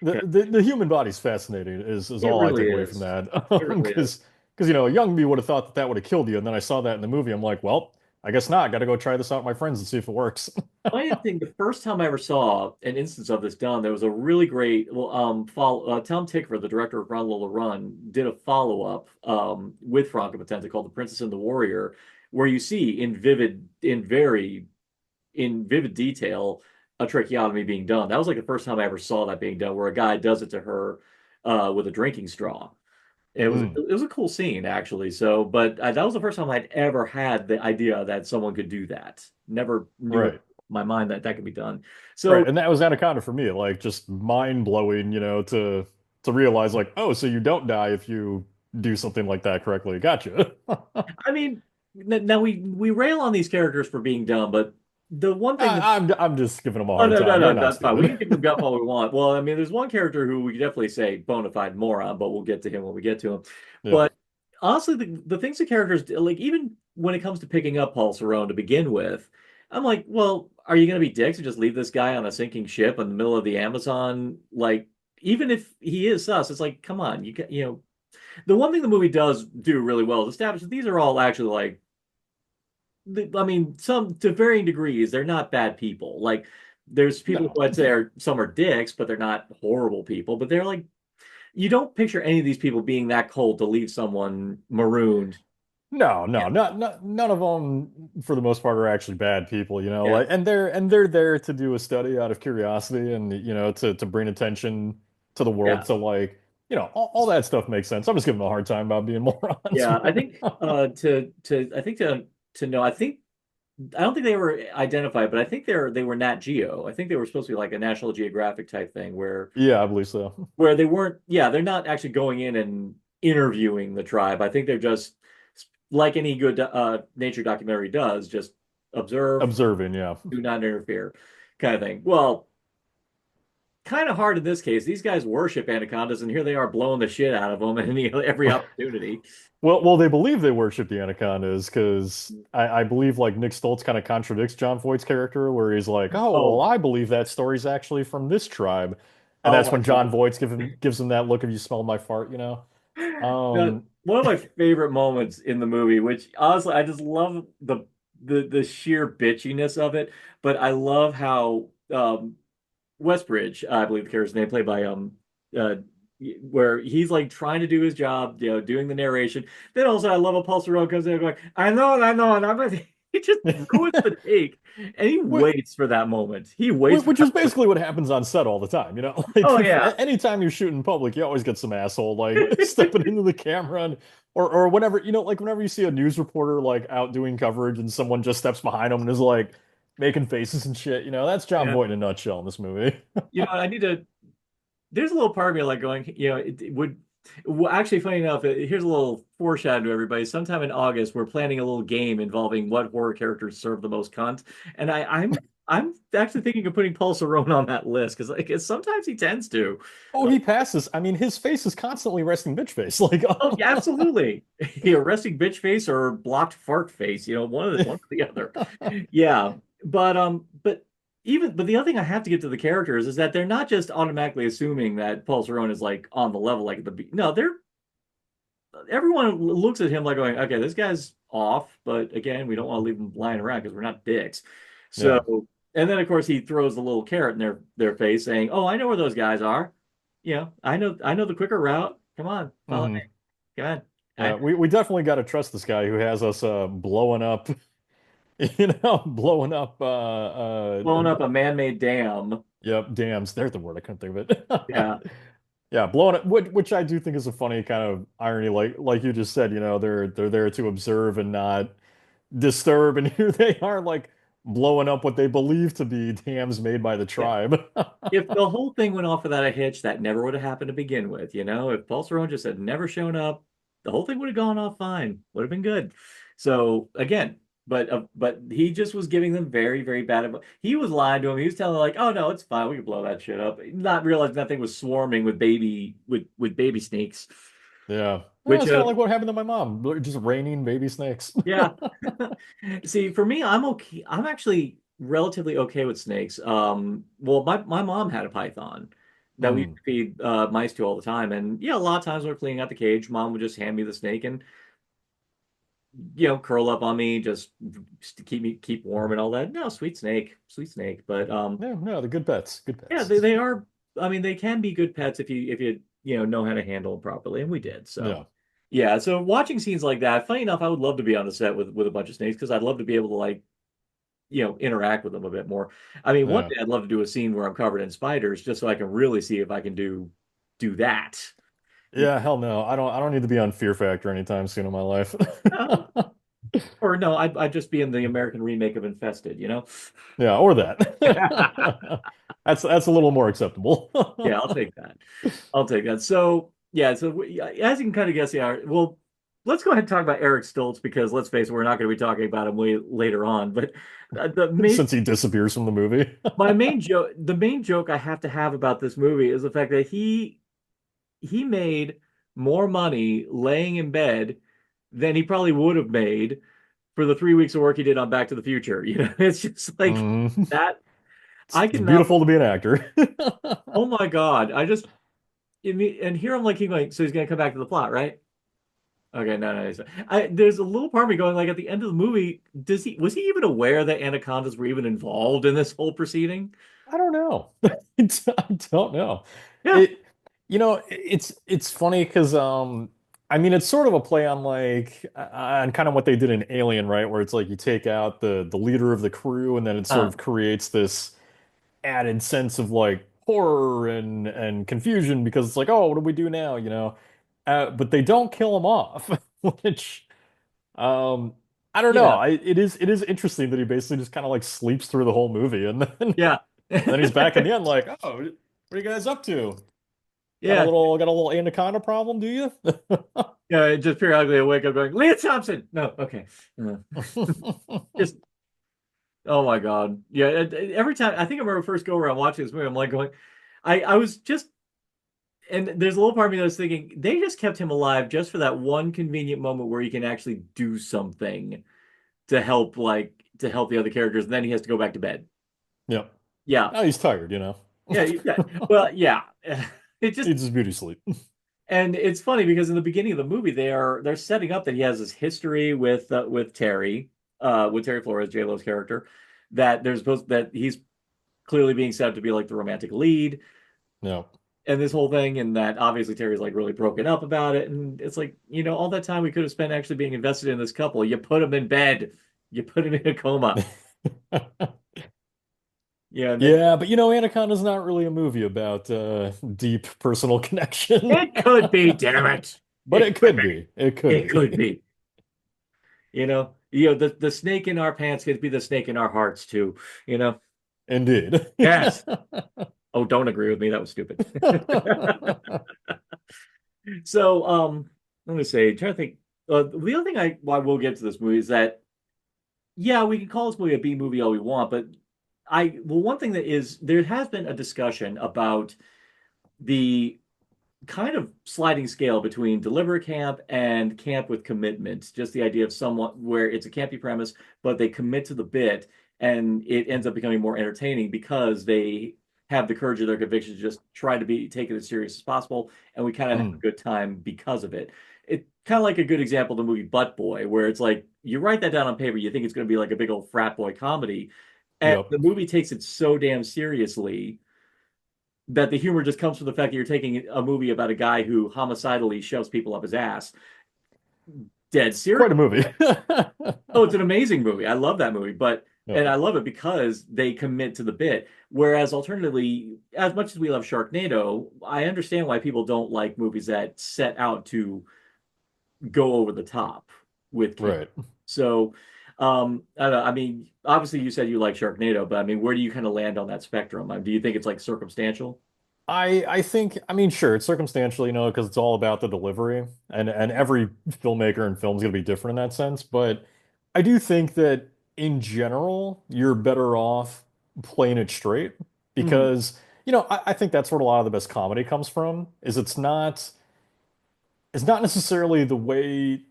the, Okay, the human body's fascinating is it all I really take away from is. that. It really is. Because young me would have thought that that would have killed you, and then I saw that in the movie. I'm like, well, I guess not. Got to go try this out with my friends and see if it works. I think the first time I ever saw an instance of this done, there was a really great follow Tom Tickver, the director of Run Lola Run, did a follow-up with Franco Potente called The Princess and the Warrior, where you see in vivid detail a tracheotomy being done. That was like the first time I ever saw that being done, where a guy does it to her with a drinking straw. Mm, It was a cool scene actually. So, but that was the first time I'd ever had the idea that someone could do that. Never knew it in right. my mind that that could be done. Right. So, And that was Anaconda for me, like just mind blowing, to realize like, oh, so you don't die if you do something like that correctly. Gotcha. I mean, now we rail on these characters for being dumb, but the one thing that I'm just giving them a oh hard time. They're no, not that's fine. We stupid. can give them guff all we want. Well, I mean, there's one character who we could definitely say bona fide moron, but we'll get to him when we get to him. Yeah. But honestly, the things the characters like, even when it comes to picking up Paul Cerrone to begin with, I'm like, well, are you going to be dicks and just leave this guy on a sinking ship in the middle of the Amazon? Like, even if he is sus, it's like, come on, the one thing the movie does do really well is establish that these are all actually like I mean, some to varying degrees, they're not bad people. Like, there's people No. who I'd say are some are dicks, but they're not horrible people. But they're like, you don't picture any of these people being that cold to leave someone marooned. No, Yeah, no, none of them for the most part are actually bad people, yeah, like and they're there to do a study out of curiosity and to bring attention to the world. yeah. So like, all that stuff makes sense. I'm just giving them a hard time about being morons, Yeah, I man. think to know, I don't think they were identified, but I think they were Nat Geo. I think they were supposed to be like a National Geographic type thing Yeah, I believe so. where they weren't, yeah, they're not actually going in and interviewing the tribe. I think they're just like any good nature documentary does, just observe, Observing, yeah. do not interfere, kind of thing. Well, kind of hard in this case. These guys worship anacondas, and here they are blowing the shit out of them at every opportunity. Well, they believe they worship the anacondas because I believe like Nick Stoltz kind of contradicts John Voight's character, where he's like, "Oh, well, Oh, I believe that story's actually from this tribe," and oh that's my when John God. Voight's gives him that look of "You smell my fart." Now, Um, one of my favorite moments in the movie, which honestly I just love the sheer bitchiness of it, but I love how Westbridge, I believe the character's name, played by uh where he's like trying to do his job, doing the narration. Then also I love a Paul Serone comes in going, I know, and I'm like, he just ruins the take, and he wh- waits for that moment. He waits for which that is moment. basically what happens on set all the time. Like Oh yeah, anytime you're shooting in public, you always get some asshole like stepping into the camera or whenever, like whenever you see a news reporter like out doing coverage and someone just steps behind them and is like making faces and shit. That's John yeah. Voight in a nutshell in this movie. I need to. There's a little part of me like going, it would. Well, actually, funny enough, here's a little foreshadow to everybody. Sometime in August, we're planning a little game involving what horror characters serve the most cunt, and I'm I'm actually thinking of putting Paul Cerrone on that list because like sometimes he tends to. Oh, he passes. I mean, his face is constantly resting bitch face. Like, Oh, yeah, absolutely. Yeah, resting bitch face or blocked fart face, one or the other. Yeah. But the other thing I have to get to the characters is that they're not just automatically assuming that Paul Cerrone is like on the level like no, they're everyone looks at him like going, okay, this guy's off, but again, we don't want to leave him lying around because we're not dicks. yeah. So, and then of course he throws the little carrot in their face saying, "Oh, I know where those guys are. I know the quicker route. Come on, follow me. Hmm. Come on." Yeah, I we definitely got to trust this guy who has us blowing up, blowing up blowing up a man-made dam. yep, dams. There's the word I couldn't think of it. Yeah. Yeah, blowing it, which I do think is a funny kind of irony, like you just said, they're there to observe and not disturb, and here they are like blowing up what they believe to be dams made by the Yeah. tribe. If the whole thing went off without a hitch, that never would have happened to begin with. If Paul Cerrone just had never shown up, the whole thing would have gone off fine. Would have been good. So again, but he just was giving them very, very bad advice. He was lying to him. He was telling them like, "Oh no, it's fine. We can blow that shit up," not realizing that thing was swarming with baby snakes. Yeah. Well, Which it's kind of like what happened to my mom, just raining baby snakes. yeah. See, for me, I'm okay. I'm actually relatively okay with snakes. Well, my mom had a python that we used Hmm. to feed mice to all the time, and yeah, a lot of times when we're cleaning out the cage, mom would just hand me the snake and curl up on me just to keep warm and all that. No, sweet snake. But Yeah, no, the good pets, good yeah, pets. they are. I mean, they can be good pets if you know how to handle them properly, and we did. So. Yeah. Yeah, so watching scenes like that, funny enough, I would love to be on the set with a bunch of snakes because I'd love to be able to like, interact with them a bit more. I mean, one Yeah. day I'd love to do a scene where I'm covered in spiders just so I can really see if I can do that. You Yeah, hell no. I don't need to be on Fear Factor anytime soon in my life. know? Or no, I'd just be in the American remake of Infested, you know? Yeah, or that. That's a little more acceptable. Yeah, I'll take that. I'll take that. So, yeah, as you can kind of guess, yeah, well, let's go ahead and talk about Eric Stoltz because let's face it, we're not going to be talking about him way later on. But the main Since he disappears from the movie. the main joke I have to have about this movie is the fact that he made more money laying in bed than he probably would have made for the 3 weeks of work he did on Back to the Future. It's just like Mm. that. I It's cannot. beautiful to be an actor. Oh my God! And here I'm like, so he's gonna come back to the plot, right? Okay, no, no. There's a little part of me going like, at the end of the movie, was he even aware that anacondas were even involved in this whole proceeding? I don't know. I don't know. Yeah. It, it's funny because I mean it's sort of a play on like on kind of what they did in Alien, right? Where it's like you take out the leader of the crew and then it sort Uh, of creates this added sense of like horror and confusion because it's like, oh, what do we do now? But they don't kill him off, which um I don't know. yeah. It is interesting that he basically just kind of like sleeps through the whole movie and then Yeah. then he's back in the end like, oh, what are you guys up to? Got a Yeah. little anaconda problem, do you? Yeah. Just periodically I wake up going, Leah Thompson. No, okay. Just oh my God. Yeah. Every time I think I remember first go around watching this movie, I'm like going, I was just and there's a little part of me that was thinking they just kept him alive just for that one convenient moment where he can actually do something to help the other characters, and then he has to go back to bed. Yep. Yeah. Oh, he's tired. Yeah, yeah. Well, yeah. It just Needs his beauty sleep. and it's funny because in the beginning of the movie they're setting up that he has this history with Terry Flores, J Lo's character, that he's clearly being set up to be like the romantic lead No. and this whole thing, and that obviously Terry's like really broken up about it, and it's like all that time we could have spent actually being invested in this couple, you put him in bed, you put him in a coma. Yeah, and then Yeah, but Anaconda's not really a movie about deep personal connection. it could be, damn it. But It it could could be. be. It could It could be. be. The snake in our pants could be the snake in our hearts too. You know. Indeed. Yes. Oh, don't agree with me. That was stupid. So, let me say, trying to think. The other thing I will get to this movie is that, yeah, we can call this movie a B movie all we want, but well, one thing that is there has been a discussion about the kind of sliding scale between deliberate camp and camp with commitment. Just the idea of someone where it's a campy premise, but they commit to the bit and it ends up becoming more entertaining because they have the courage of their convictions to just try to be take it as serious as possible. And we kind of have a Mm, good time because of it. It kind of like a good example of the movie Butt Boy, where it's like you write that down on paper, you think it's going to be like a big old frat boy comedy. And yep. the movie takes it so damn seriously that the humor just comes from the fact that you're taking a movie about a guy who homicidally shoves people up his ass. Dead serious. Quite a movie. Oh, it's an amazing movie. I love that movie, but Yep. and I love it because they commit to the bit. Whereas alternatively, as much as we love Sharknado, I understand why people don't like movies that set out to go over the top with camp. Right. So, I don't know. I mean, obviously you said you like Sharknado, but I mean, where do you kind of land on that spectrum? Do you think it's like circumstantial? I think I mean sure it's circumstantial, because it's all about the delivery and every filmmaker and film is going to be different in that sense, but I do think that in general you're better off playing it straight Mhm. because I think that's where a lot of the best comedy comes from is it's not necessarily the way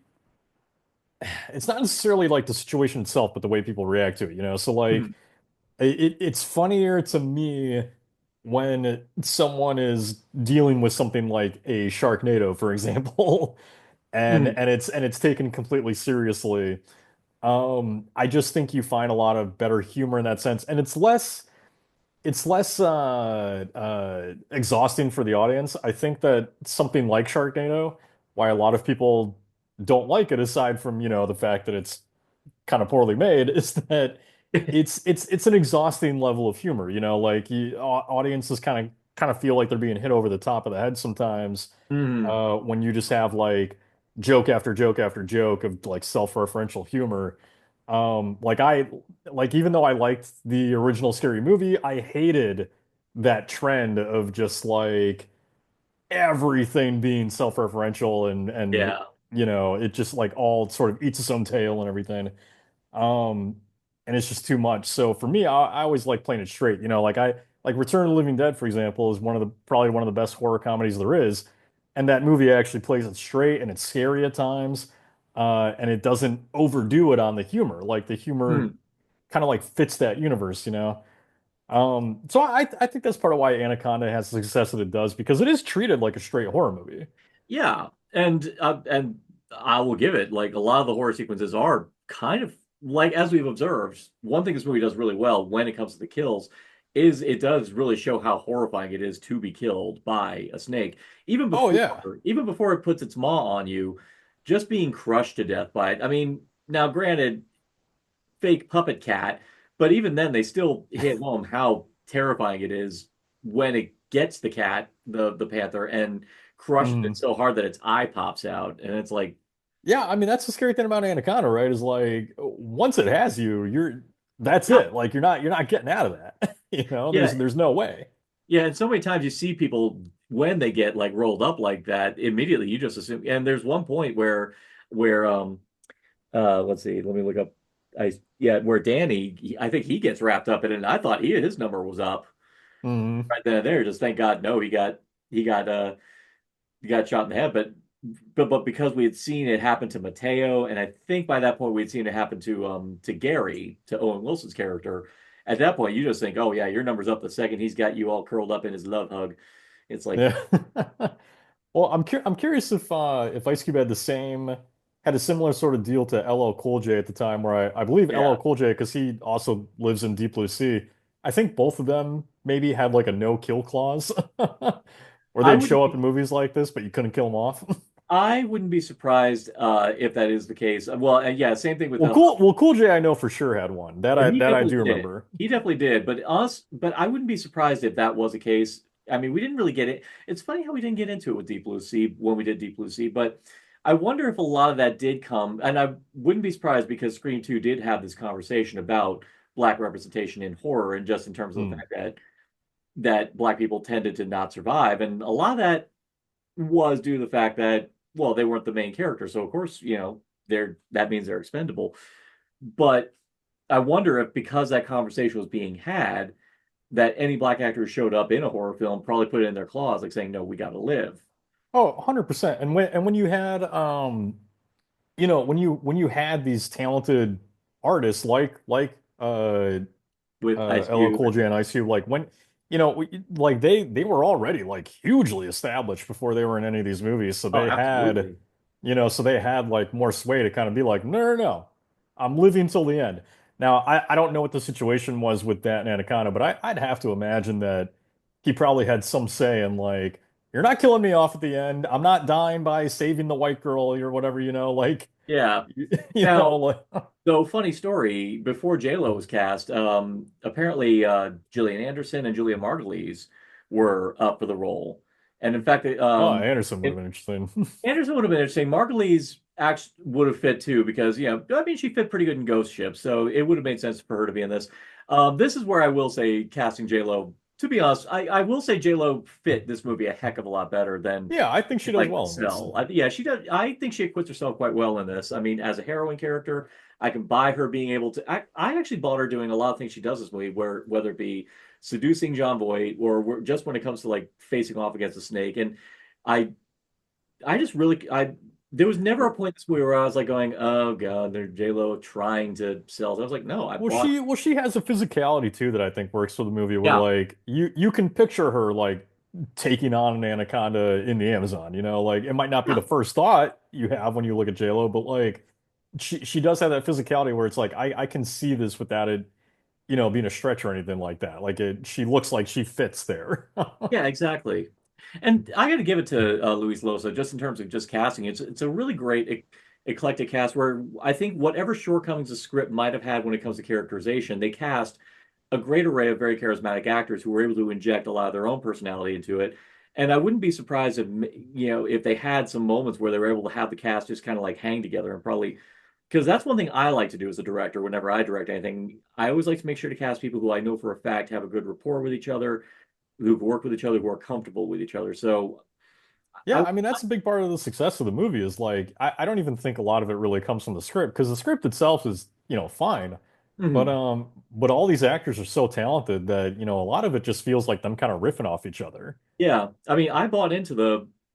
it's not necessarily like the situation itself but the way people react to it. So like Mhm. it's funnier to me when someone is dealing with something like a Sharknado, for example, and Mhm. and it's taken completely seriously. I just think you find a lot of better humor in that sense, and it's less exhausting for the audience. I think that something like Sharknado, why a lot of people don't like it, aside from the fact that it's kind of poorly made is that it's an exhausting level of humor, like audiences kind of feel like they're being hit over the top of the head sometimes Mhm. when you just have like joke after joke after joke of like self-referential humor. Like even though I liked the original Scary Movie, I hated that trend of just like everything being self-referential and Yeah. it just like all sort of eats its own tail and everything. Um, and it's just too much. So for me, I always like playing it straight. Like I like Return of the Living Dead, for example, is probably one of the best horror comedies there is. And that movie actually plays it straight and it's scary at times. And it doesn't overdo it on the humor. Like the humor Mhm. kind of like fits that universe. So I think that's part of why Anaconda has the success that it does because it is treated like a straight horror movie. Yeah, and I will give it like a lot of the horror sequences are kind of like as we've observed. One thing this movie does really well when it comes to the kills is it does really show how horrifying it is to be killed by a snake. Even Oh before yeah. even before it puts its maw on you, just being crushed to death by it. I mean, now granted, fake puppet cat, but even then they still hit home how terrifying it is when it gets the cat, the panther, and crushes it Mhm. so hard that its eye pops out. And it's like, Yeah, I mean that's the scary thing about Anaconda, right? Is like once it has you, that's yeah, it. Like you're not getting out of that. yeah, There's no way. yeah. And so many times you see people when they get like rolled up like that, immediately you just assume. And there's one point where let's see, let me look up. Where Danny, I think he gets wrapped up in it. And I thought his number was up Hmm. right then and there. Just thank God, no, he got he got shot in the head. But because we had seen it happen to Mateo, and I think by that point we had seen it happen to Gary, to Owen Wilson's character. At that point, you just think, oh yeah, your number's up the second he's got you all curled up in his love hug. It's like, Yeah. Well, I'm curious if Ice Cube had a similar sort of deal to LL Cool J at the time, where I believe yeah, LL Cool J, because he also lives in Deep Blue Sea. I think both of them maybe had like a no kill clause, where I they'd wouldn't show up be in movies like this, but you couldn't kill them off. I wouldn't be surprised if that is the case. Well, and yeah, same thing with Cool J I know for sure had one. That I he that I definitely do did. remember. He definitely did. But I wouldn't be surprised if that was the case. I mean, we didn't really get it. It's funny how we didn't get into it with Deep Blue Sea when we did Deep Blue Sea, but I wonder if a lot of that did come, and I wouldn't be surprised because Scream 2 did have this conversation about black representation in horror and just in terms of the Hmm. fact that black people tended to not survive. And a lot of that was due to the fact that, well, they weren't the main character. So of course, that means they're expendable. But I wonder if because that conversation was being had, that any black actor who showed up in a horror film probably put it in their clause, like saying, "No, we got to live." Oh, 100%. And when you had when you had these talented artists like With Ice LL Cube. Cool J and Ice Cube, like when like they were already like hugely established before they were in any of these movies, so Oh, they had absolutely. like more sway to kind of be like, no, no, no, I'm living till the end. Now, I don't know what the situation was with that and Anaconda, but I'd have to imagine that he probably had some say in like, you're not killing me off at the end. I'm not dying by saving the white girl or whatever, like, Yeah. you know, Now, like, so funny story. Before J-Lo was cast, apparently Gillian Anderson and Julia Margulies were up for the role, and in fact, oh, Anderson would have it, been interesting. Anderson would have been interesting. Margulies actually would have fit too because I mean she fit pretty good in Ghost Ship, so it would have made sense for her to be in this. This is where I will say casting J-Lo. To be honest, I will say J-Lo fit this movie a heck of a lot better than Yeah, I think she does like well in this. Cell. Yeah, she does. I think she acquits herself quite well in this. I mean, as a heroine character, I can buy her being able to. I actually bought her doing a lot of things she does this movie, where whether it be seducing John Voight or just when it comes to like facing off against a snake. And I, I just really, there was never a point in this movie where I was like going, oh God, they're J Lo trying to sell. I was like, no, I Well, bought. she has a physicality too that I think works for the movie where Yeah, like you can picture her like taking on an anaconda in the Amazon, like it might not be yeah, the first thought you have when you look at J-Lo, but like she does have that physicality where it's like I can see this without it, being a stretch or anything like that. Like she looks like she fits there. yeah, exactly. And I got to give it to Luis Loza just in terms of just casting. It's a really great eclectic cast where I think whatever shortcomings the script might have had when it comes to characterization, they cast a great array of very charismatic actors who were able to inject a lot of their own personality into it. And I wouldn't be surprised if if they had some moments where they were able to have the cast just kind of like hang together and probably because that's one thing I like to do as a director whenever I direct anything. I always like to make sure to cast people who I know for a fact have a good rapport with each other, who've worked with each other, who are comfortable with each other. So Yeah, I I mean that's a big part of the success of the movie is like I don't even think a lot of it really comes from the script because the script itself is, fine. But mhm. but all these actors are so talented that, a lot of it just feels like them kind of riffing off each other. Yeah, I mean, I bought into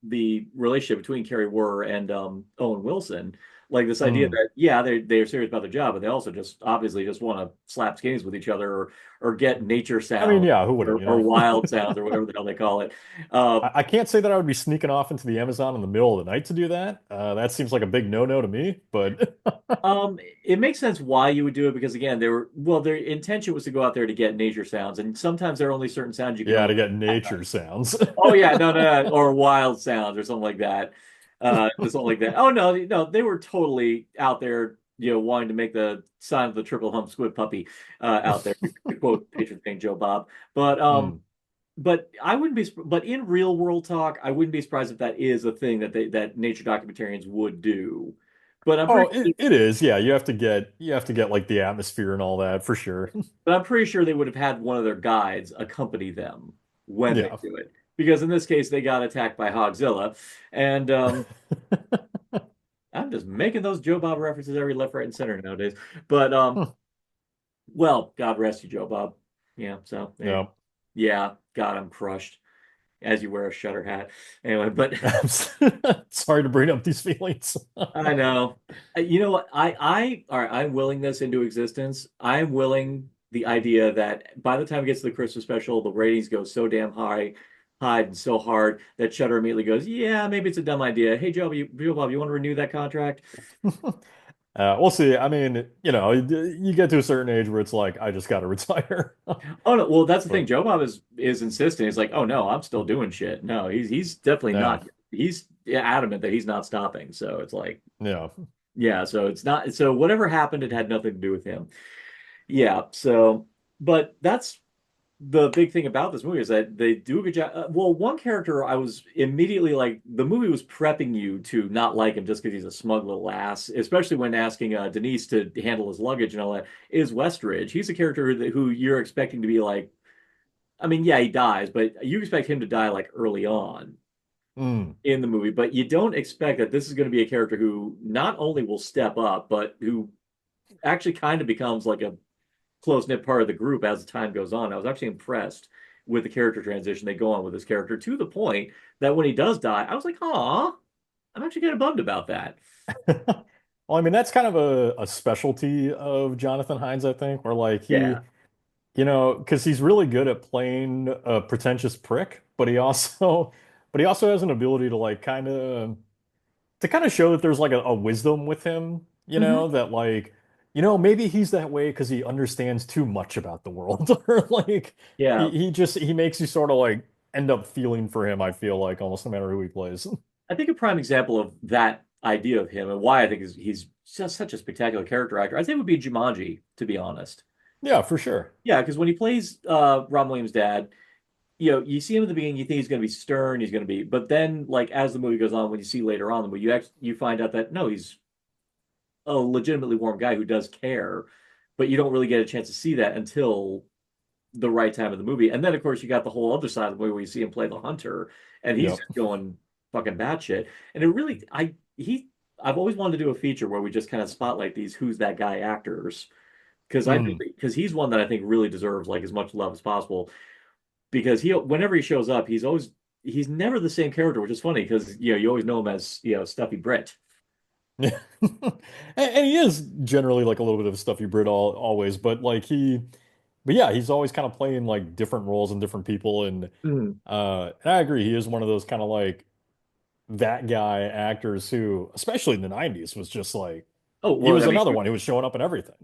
the relationship between Carrie Wurr and Owen Wilson, like this idea Mm. that yeah, they're serious about their job, but they also just obviously just want to slap skinnies with each other or get nature I mean, sounds yeah, who wouldn't, or wild sounds or whatever the hell they call it. Uh, I can't say that I would be sneaking off into the Amazon in the middle of the night to do that. That seems like a big no-no to me, but it makes sense why you would do it because again, their intention was to go out there to get nature sounds, and sometimes there are only certain sounds you can yeah, only. to get nature sounds. Oh yeah, no, no, no, or wild sounds or something like that. Something like that. Oh no, no, they were totally out there, wanting to make the sign of the triple hump squid puppy out there, to quote patron saint Joe Bob. But Mm. I wouldn't be. But in real world talk, I wouldn't be surprised if that is a thing that nature documentarians would do. But I'm Oh, pretty. it is. Yeah, you have to get like the atmosphere and all that for sure. But I'm pretty sure they would have had one of their guides accompany them when they Yeah. do it. Because in this case, they got attacked by Hogzilla. And I'm just making those Joe Bob references every left, right, and center nowadays. But well, God rest you, Joe Bob. Yeah, so Yeah. yeah, God, I'm crushed as you wear a shutter hat. Anyway, but Sorry to bring up these feelings. I know. You know what? All right, I'm willing this into existence. I'm willing the idea that by the time it gets to the Christmas special, the ratings go so damn high and so hard that Shutter immediately goes, yeah, maybe it's a dumb idea. Hey, Joe Bob, you want to renew that contract? We'll see. I mean, you get to a certain age where it's like, I just got to retire. Oh no, well that's the thing. But Joe Bob is insisting. He's like, oh no, I'm still doing shit. No, he's definitely yeah, not. He's adamant that he's not stopping. So it's like, yeah. yeah, so it's not. So whatever happened, it had nothing to do with him. Yeah. So, but that's the big thing about this movie is that they do a good job. Well, one character I was immediately like, the movie was prepping you to not like him just because he's a smug little ass, especially when asking Denise to handle his luggage and all that. Is Westridge? He's a character who you're expecting to be like. I mean, yeah, he dies, but you expect him to die like early on Mm. in the movie, but you don't expect that this is going to be a character who not only will step up, but who actually kind of becomes like a close-knit part of the group as the time goes on. I was actually impressed with the character transition they go on with this character to the point that when he does die, I was like, "Aw, I'm actually kind of bummed about that." Well, I mean, that's kind of a specialty of Jonathan Hynes, I think, where like Yeah. because he's really good at playing a pretentious prick, but but he also has an ability to like kind of show that there's like a wisdom with him, Hmm. that like, maybe he's that way because he understands too much about the world, or like Yeah. he makes you sort of like end up feeling for him, I feel like almost no matter who he plays. I think a prime example of that idea of him and why I think he's just such a spectacular character actor, I think would be Jumanji, to be honest. Yeah, for sure. Yeah, because when he plays Robin Williams' dad, you see him at the beginning, you think he's going to be stern, he's going to be, but then like as the movie goes on, when you see later on the movie, you find out that no, he's a legitimately warm guy who does care, but you don't really get a chance to see that until the right time of the movie. And then of course you got the whole other side of the movie where you see him play the hunter, and he's Yep. just going fucking batshit. And it really, I've always wanted to do a feature where we just kind of spotlight these who's that guy actors Mm. because he's one that I think really deserves like as much love as possible because he whenever he shows up he's never the same character, which is funny because you always know him as Stuffy Brit. Yeah. And he is generally like a little bit of a stuffy Brit always, but like but yeah, he's always kind of playing like different roles and different people, Mm. and I agree, he is one of those kind of like that guy actors who, especially in the 90s, was just like Oh he well, was I mean, another one who was showing up in everything.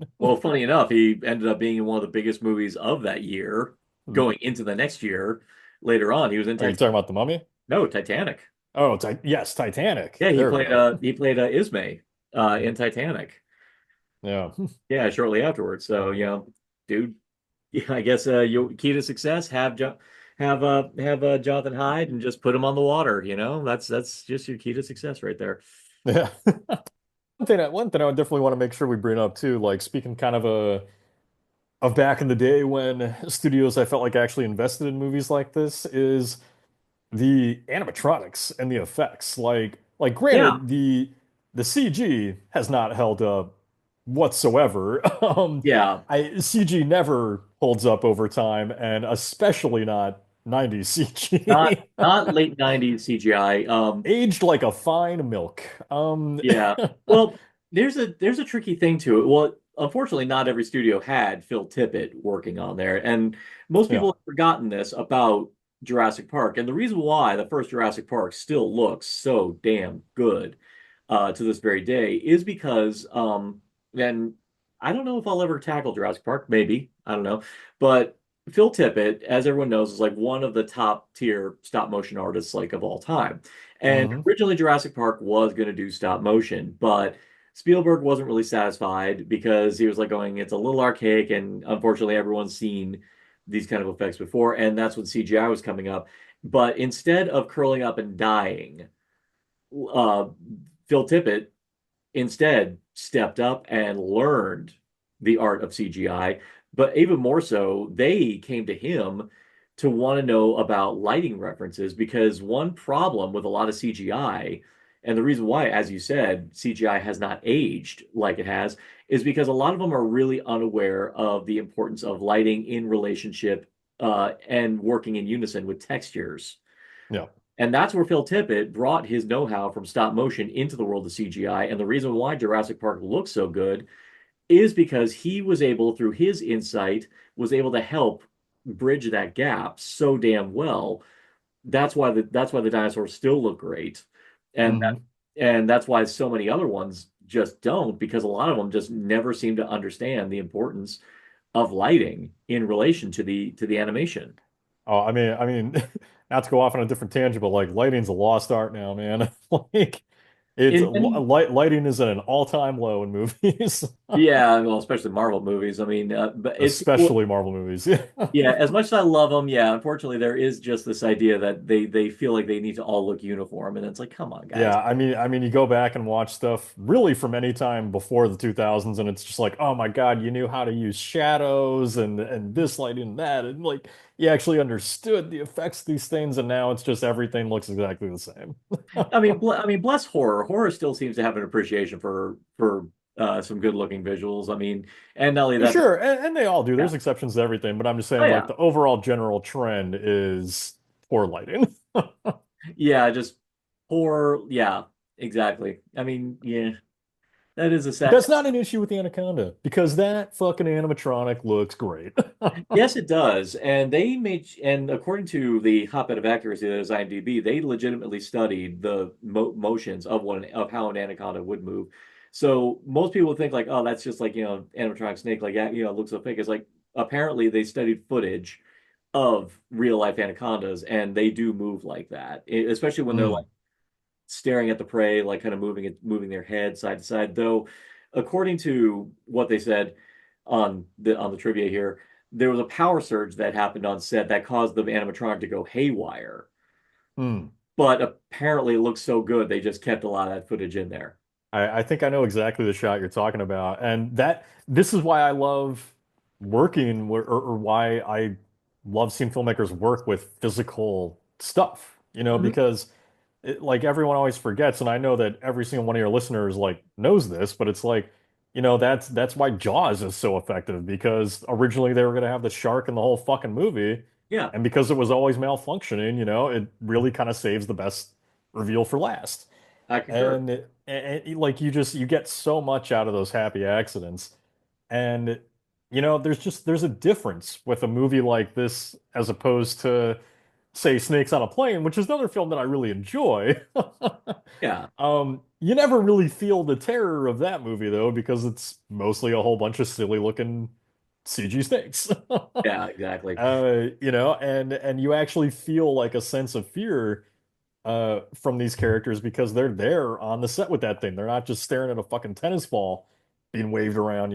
funny enough, he ended up being in one of the biggest movies of that year, going into the next year. Later on, he was in Are you Titanic. talking about the Mummy? No, Titanic. Oh, yes, Titanic. Yeah, There we go. he played Ismay in Titanic. Yeah. Yeah, shortly afterwards. So dude, yeah, I guess your key to success have Jonathan Hyde and just put him on the water. That's just your key to success right there. Yeah. One thing I would definitely want to make sure we bring up too, like speaking kind of of back in the day when studios I felt like actually invested in movies like this, is the animatronics and the effects. Like Yeah, granted, the CG has not held up whatsoever. yeah. CG never holds up over time, and especially not 90s Not CG. not late 90s CGI. Aged like a fine milk. Yeah. Well, there's a tricky thing to it. Well, unfortunately, not every studio had Phil Tippett working on there, and most people Yeah. have forgotten this about Jurassic Park. And the reason why the first Jurassic Park still looks so damn good to this very day is because and I don't know if I'll ever tackle Jurassic Park, maybe, I don't know, but Phil Tippett, as everyone knows, is like one of the top tier stop motion artists like of all time. And Hmm. originally Jurassic Park was going to do stop motion, but Spielberg wasn't really satisfied because he was like going, it's a little archaic, and unfortunately everyone's seen these kind of effects before, and that's when CGI was coming up. But instead of curling up and dying, uh, Phil Tippett instead stepped up and learned the art of CGI. But even more so, they came to him to want to know about lighting references because one problem with a lot of CGI, and the reason why, as you said, CGI has not aged like it has, is because a lot of them are really unaware of the importance of lighting in relationship and working in unison with textures. Yeah. And that's where Phil Tippett brought his know-how from stop motion into the world of CGI. And the reason why Jurassic Park looks so good is because he was able, through his insight, was able to help bridge that gap so damn well. That's why the dinosaurs still look great. And that, Hmm. and that's why so many other ones just don't, because a lot of them just never seem to understand the importance of lighting in relation to the animation. Oh, I mean, not to go off on a different tangent, but like lighting's a lost art now, man. Like it's In many lighting is at an all-time low in movies, Yeah, well, especially Marvel movies. I mean, but especially Marvel movies. yeah, as much as I love them, yeah, unfortunately, there is just this idea that they feel like they need to all look uniform, and it's like, come on, guys. Yeah, I mean, you go back and watch stuff really from any time before the 2000s, and it's just like, oh my God, you knew how to use shadows and this lighting and that, and like you actually understood the effects of these things, and now it's just everything looks exactly the same. I mean, bless horror. Horror still seems to have an appreciation for some good looking visuals. I mean, and not only For that, sure, and they all do. yeah, There's exceptions to everything, but I'm just oh saying, like, yeah, the overall general trend is poor lighting. yeah, just poor, yeah, exactly. I mean, yeah, that is a But sad. that's not an issue with the Anaconda because that fucking animatronic looks great. Yes, it does. And they made, and according to the hotbed of accuracy that is IMDb, they legitimately studied the motions of of how an anaconda would move. So most people think like, oh, that's just like, animatronic snake, like, yeah, it looks so fake. It's like apparently they studied footage of real life anacondas and they do move like that, especially when they're like Mm, staring at the prey, like kind of moving their head side to side. Though, according to what they said on the trivia here, there was a power surge that happened on set that caused the animatronic to go haywire. mm. But apparently, it looks so good they just kept a lot of that footage in there. I think I know exactly the shot you're talking about, and that this is why I love working, or why I love seeing filmmakers work with physical stuff, Mhm. because like everyone always forgets, and I know that every single one of your listeners like knows this, but it's like, that's why Jaws is so effective because originally they were going to have the shark in the whole fucking movie, Yeah, and because it was always malfunctioning, it really kind of saves the best reveal for last. I concur. And like you get so much out of those happy accidents. And there's a difference with a movie like this as opposed to say Snakes on a Plane, which is another film that I really enjoy. Yeah, You never really feel the terror of that movie though, because it's mostly a whole bunch of silly looking CG snakes. yeah, exactly. And you actually feel like a sense of fear from these characters because they're there on the set with that thing. They're not just staring at a fucking tennis ball being waved around.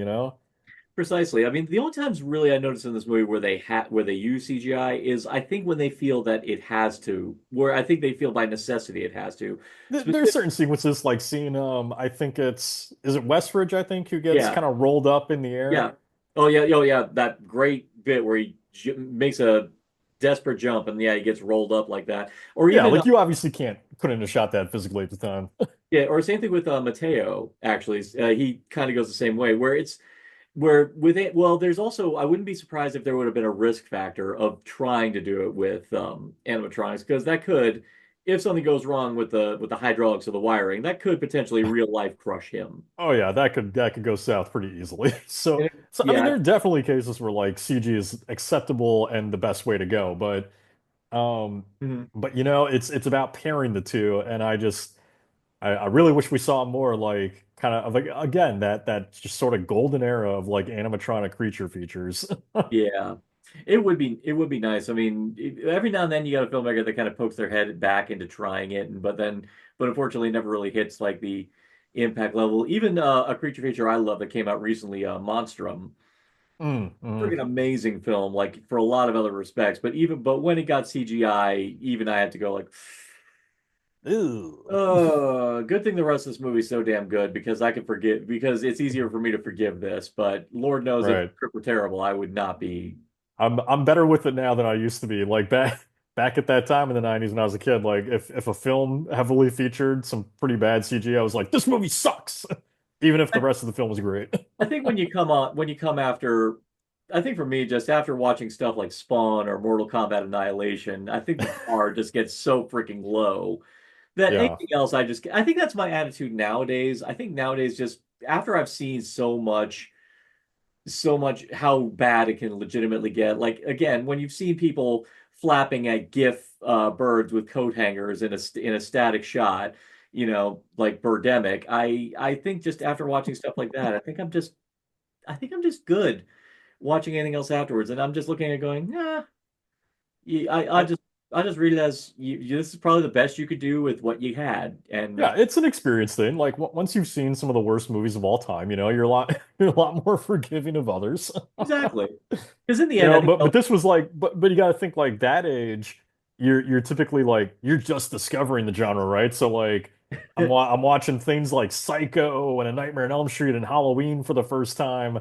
Precisely. I mean, the only times really I noticed in this movie where they use CGI is I think when they feel that it has to, where I think they feel by necessity it has to. There's Specific, certain sequences like seeing I think is it Westridge, I think, who gets yeah, kind of rolled up in the air. yeah. Oh yeah, oh yeah, that great bit where he makes a desperate jump and yeah, he gets rolled up like that. Or Yeah, even like you obviously couldn't have shot that physically at the time. yeah, or same thing with Mateo actually. He kind of goes the same way where it's where with it, well, there's also I wouldn't be surprised if there would have been a risk factor of trying to do it with animatronics because that could, if something goes wrong with the hydraulics or the wiring, that could potentially real life crush him. Oh yeah, that could go south pretty easily. So And so I mean yeah, there are definitely cases where like CG is acceptable and the best way to go, um mhm. but it's about pairing the two, and I really wish we saw more like kind of like again that just sort of golden era of like animatronic creature features. Yeah. It would be nice. I mean, every now and then you got a filmmaker that kind of pokes their head back into trying it, and but unfortunately never really hits like the impact level. Even a creature feature I love that came out recently, Monstrum. Mm. Freaking amazing film, like for a lot of other respects. But when it got CGI, even I had to go like, Ew. oh, good thing the rest of this movie's so damn good because I can forgive because it's easier for me to forgive this. But Lord knows if the Right. script were terrible, I would not be. I'm better with it now than I used to be. Like back at that time in the 90s when I was a kid, like if a film heavily featured some pretty bad CG, I was like, this movie sucks. Even if the rest of the film was great. I think when you come after, I think for me, just after watching stuff like Spawn or Mortal Kombat Annihilation, I think the bar just gets so freaking low that Yeah. anything else, I think that's my attitude nowadays. I think nowadays, just after I've seen so much how bad it can legitimately get. Like again, when you've seen people flapping at GIF birds with coat hangers in a static shot, like Birdemic, I think just after watching stuff like that, I think I'm just good watching anything else afterwards, and I'm just looking at it going, nah. I I just read it as this is probably the best you could do with what you had, and Yeah, it's an experience thing. Like once you've seen some of the worst movies of all time, you're a lot you're a lot more forgiving of others. exactly because in the end, I think But this was like, but you got to think like that age, you're typically like you're just discovering the genre, right? So like I'm watching things like Psycho and A Nightmare on Elm Street and Halloween for the first time.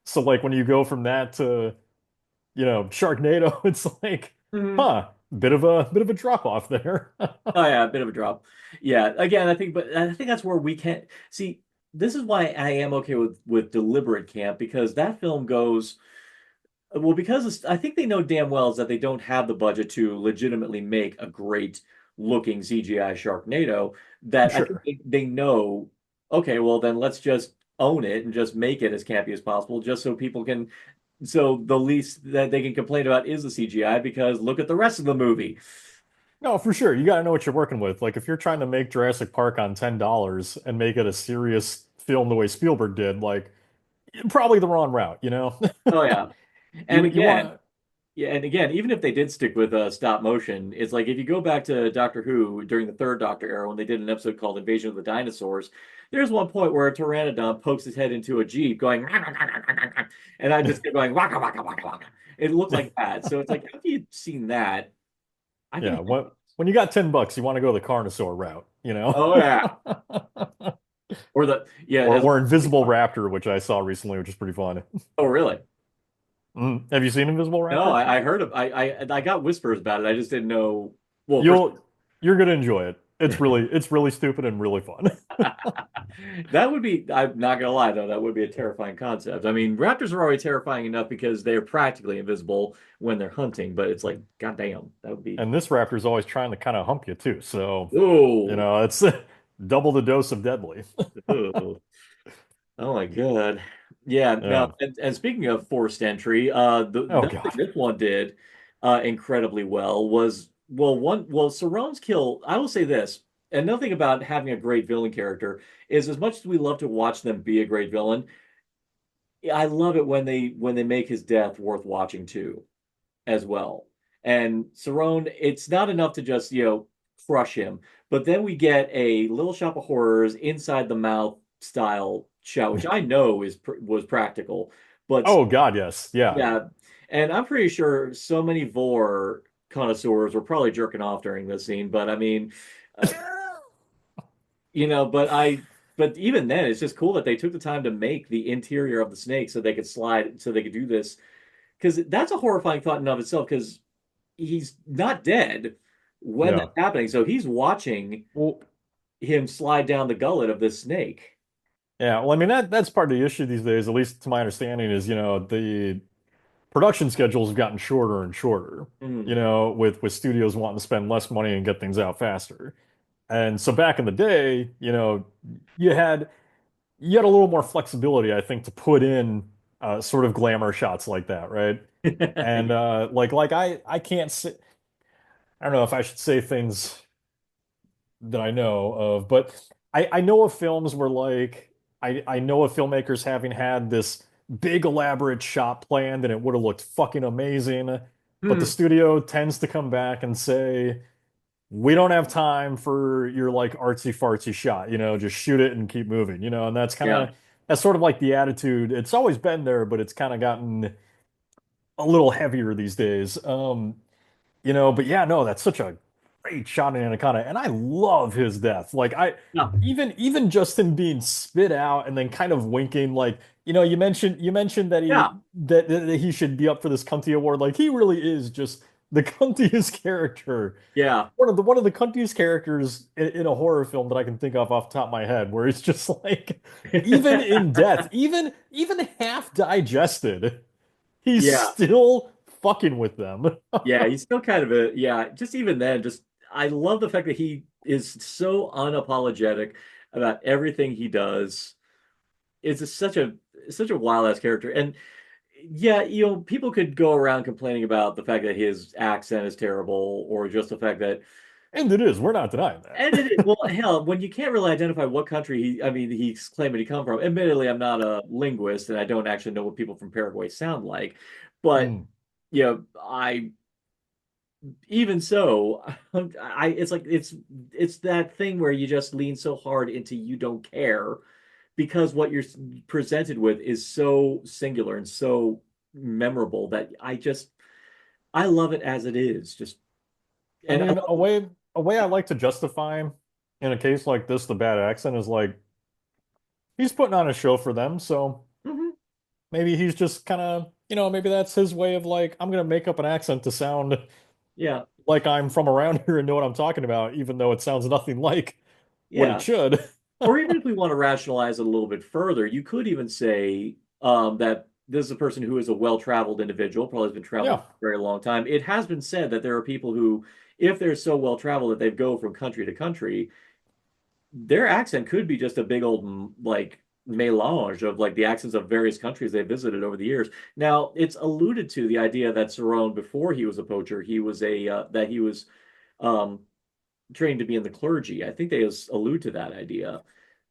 So like when you go from that to, Sharknado, it's like, Mhm. huh, bit of a drop off there. Oh yeah, a bit of a drop. Yeah, again, I think, but I think that's where we can't see. this is why I am okay with deliberate camp because that film goes well because I think they know damn well is that they don't have the budget to legitimately make a great looking CGI Sharknado. That I think Sure. they know. Okay, well then let's just own it and just make it as campy as possible, just so people can. So the least that they can complain about is the CGI because look at the rest of the movie. No, for sure. You got to know what you're working with. Like if you're trying to make Jurassic Park on $10 and make it a serious film the way Spielberg did, like probably the wrong route, you know? Oh yeah, and You again, want yeah, and again, even if they did stick with stop motion, it's like if you go back to Doctor Who during the third Doctor era when they did an episode called Invasion of the Dinosaurs, there's one point where a pteranodon pokes his head into a jeep going, and I just kept going waka waka waka waka. It looked like that. So it's like after you've seen that, I can yeah, handle it. when you got $10, you want to go the Carnosaur route, you know? Oh yeah, or the yeah, Or as or Invisible Raptor, which I saw recently, which is pretty fun. oh really? Have you seen Invisible No, Raptor? I heard of I got whispers about it. I just didn't know. Well, first. You'll you're gonna enjoy it. It's really stupid and really fun. That would be, I'm not gonna lie though, that would be a terrifying concept. I mean, raptors are already terrifying enough because they're practically invisible when they're hunting, but it's like, goddamn, that would be, And this raptor's always trying to kind of hump you too. So, oh, it's double the dose of deadly. oh, oh my God. Yeah, Yeah. now, and speaking of forced entry, Oh the thing God. this one did incredibly well was, Saron's kill, I will say this, and nothing about having a great villain character is as much as we love to watch them be a great villain, I love it when they make his death worth watching too, as well. And Cerrone, it's not enough to just, crush him, but then we get a Little Shop of Horrors inside the mouth style shot, which I know was practical, but Oh God, yes. Yeah. yeah, and I'm pretty sure so many vor connoisseurs were probably jerking off during this scene, but I mean, uh, but even then, it's just cool that they took the time to make the interior of the snake so they could slide, so they could do this. Because that's a horrifying thought in and of itself, because he's not dead when Yeah. that's happening. So he's watching Well, him slide down the gullet of this snake. yeah. Well, I mean that's part of the issue these days, at least to my understanding, is the production schedules have gotten shorter and shorter, Mm. with studios wanting to spend less money and get things out faster. And so back in the day, you had you had a little more flexibility, I think, to put in sort of glamour shots like that, right? And like I can't say I don't know if I should say things that I know of, but I know of films where like I know of filmmakers having had this big elaborate shot planned and it would have looked fucking amazing, but the Hmm. studio tends to come back and say, we don't have time for your like artsy fartsy shot, just shoot it and keep moving, and Yeah. that's sort of like the attitude. It's always been there, but it's kind of gotten a little heavier these days. But yeah, no, that's such a great shot in Anaconda, and I love his death. Like No. even just him being spit out and then kind of winking, like you mentioned that Yeah. that he should be up for this Cunty Award. Like he really is just the cuntiest character. Yeah. One of the cuntiest characters in a horror film that I can think of off the top of my head, where it's just like even in death, even half digested, he's Yeah. still fucking with them. Yeah. He's still kind of a, yeah. Just even then, I love the fact that he is so unapologetic about everything he does. It's just such a wild ass character. And yeah, people could go around complaining about the fact that his accent is terrible, or just the fact that, And it is. We're not denying that. and well, hell, when you can't really identify what country I mean, he's claiming to come from. Admittedly, I'm not a linguist, and I don't actually know what people from Paraguay sound like, but Mm. I even so, it's like it's that thing where you just lean so hard into you don't care because what you're presented with is so singular and so memorable that I love it as it is. Just I and I mean, love, a way I like to justify in a case like this, the bad accent is like he's putting on a show for them, so Mhm. maybe he's just kind of, maybe that's his way of like, I'm gonna make up an accent to sound Yeah, like I'm from around here and know what I'm talking about, even though it sounds nothing like what it yeah. should. Or even if we want to rationalize it a little bit further, you could even say that this is a person who is a well-traveled individual, probably has been traveling Yeah. for a very long time. It has been said that there are people who, if they're so well-traveled that they go from country to country, their accent could be just a big old like melange of like the accents of various countries they visited over the years. Now, it's alluded to the idea that Cerrone, before he was a poacher, he was a that he was um, trained to be in the clergy. I think they allude to that idea.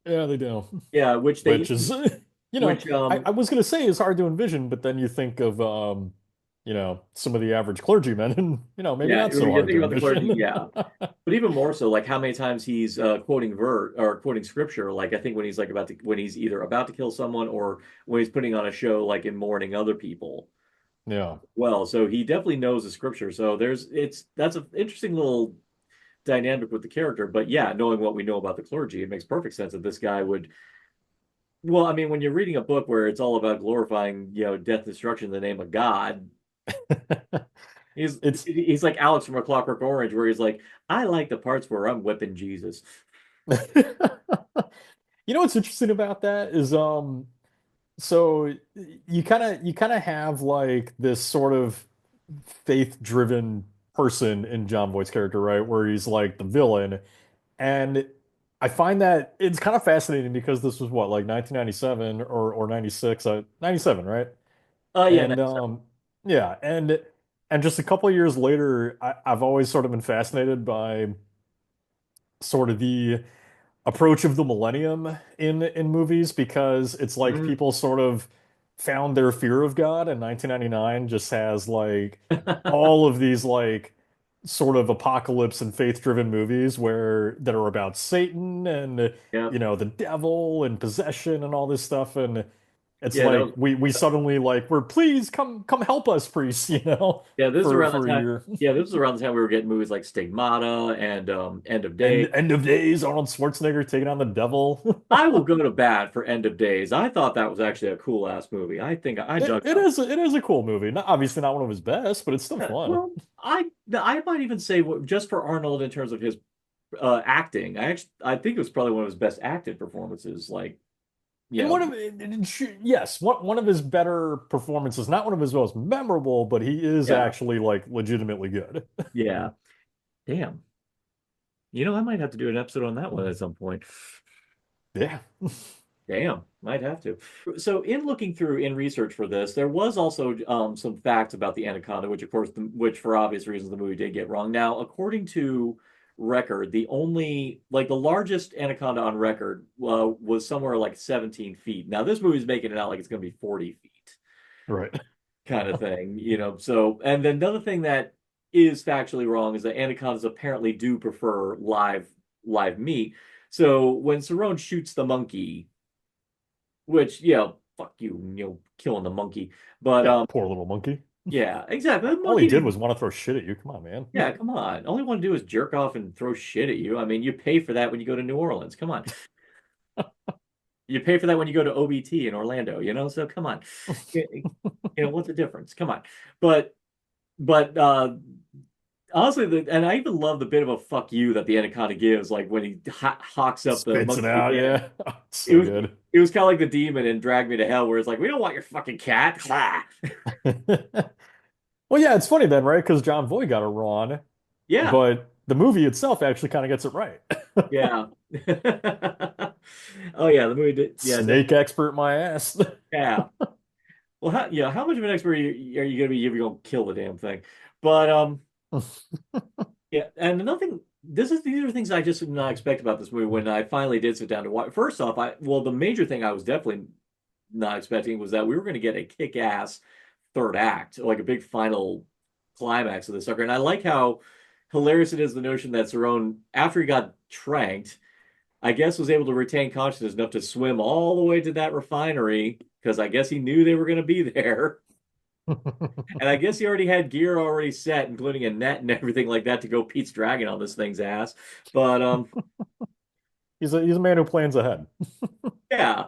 Yeah, they do. Yeah, Which is, which I was going to say is hard to envision, but then you think of, some of the average clergymen and, maybe yeah, not when so you hard think to about the clergy, envision. yeah. But even more so, like how many times he's quoting or quoting scripture. Like I think when he's like when he's either about to kill someone or when he's putting on a show, like in mourning other people. Yeah. Well, so he definitely knows the scripture. So that's an interesting little dynamic with the character. But yeah, knowing what we know about the clergy, it makes perfect sense that this guy would. Well, I mean, when you're reading a book where it's all about glorifying, death, destruction in the name of God, he's It's he's like Alex from A Clockwork Orange, where he's like, I like the parts where I'm whipping Jesus. what's interesting about that is so you kind of have like this sort of faith-driven person in John Voight's character, right? Where he's like the villain. And I find that it's kind of fascinating because this was what, like 1997 or 96, 97, right? Yeah, And yeah, and just a couple of years later, I've always sort of been fascinated by sort of the approach of the millennium in movies because it's like mhm. people sort of found their fear of God, and 1999 just has like all of these like sort of apocalypse and faith-driven movies where that are about Satan and Yeah, the devil and possession and all this stuff, and it's yeah, that like was we suddenly like we're please come help us, priests, yeah. This is for around the for a time. year. Yeah, this was around the time we were getting movies like Stigmata and End of And Day. End of Days, Arnold Schwarzenegger taking on the devil. I will go to bat for End of Days. I thought that was actually a cool ass movie. I think I It, dug it that. is it is a cool movie. Not obviously not one of his best, but it's still fun. Well, I might even say just for Arnold in terms of his acting. I think it was probably one of his best acted performances. Like, And yeah, yes, one of his better performances, not one of his most memorable, but he is yeah, actually like legitimately good. yeah. Damn. I might have to do an episode on that one at some point. Yeah. Damn, might have to. So, in looking through in research for this, there was also some facts about the Anaconda, which, of course, which for obvious reasons the movie did get wrong. Now, according to record, the largest Anaconda on record was somewhere like 17 feet. Now, this movie's making it out like it's going to be 40 feet, Right. kind of thing. So, and then another thing that is factually wrong is that anacondas apparently do prefer live meat. So when Cerrone shoots the monkey, which, fuck you, killing the monkey. But Yeah, poor little monkey. yeah, exactly. The All he monkey did didn't. was want to throw shit at you. Come on, man. Yeah, come on. All you want to do is jerk off and throw shit at you. I mean, you pay for that when you go to New Orleans. Come on. You pay for that when you go to OBT in Orlando, so come on. What's the difference? Come on. But but honestly, and I even love the bit of a fuck you that the Anaconda gives, like when he hawks up the Spits it monkey out, again. yeah. It's It so was good. it was kind of like the demon in Drag Me to Hell, where it's like, we don't want your fucking cat. Well, yeah, it's funny then, right? Because John Voight got it wrong, Yeah, but the movie itself actually kind of gets it right. yeah. Oh yeah, the movie did. Yeah, Snake expert my ass. yeah. Well, how much of an expert are you gonna be if you're gonna kill the damn thing? But yeah, and another thing, these are things I just did not expect about this movie when I finally did sit down to watch. First off, the major thing I was definitely not expecting was that we were going to get a kick-ass third act, like a big final climax of the sucker. And I like how hilarious it is the notion that Cerrone, after he got tranked, I guess was able to retain consciousness enough to swim all the way to that refinery because I guess he knew they were going to be there. And I guess he already had gear already set, including a net and everything like that to go Pete's Dragon on this thing's ass. But He's a man who plans ahead. yeah.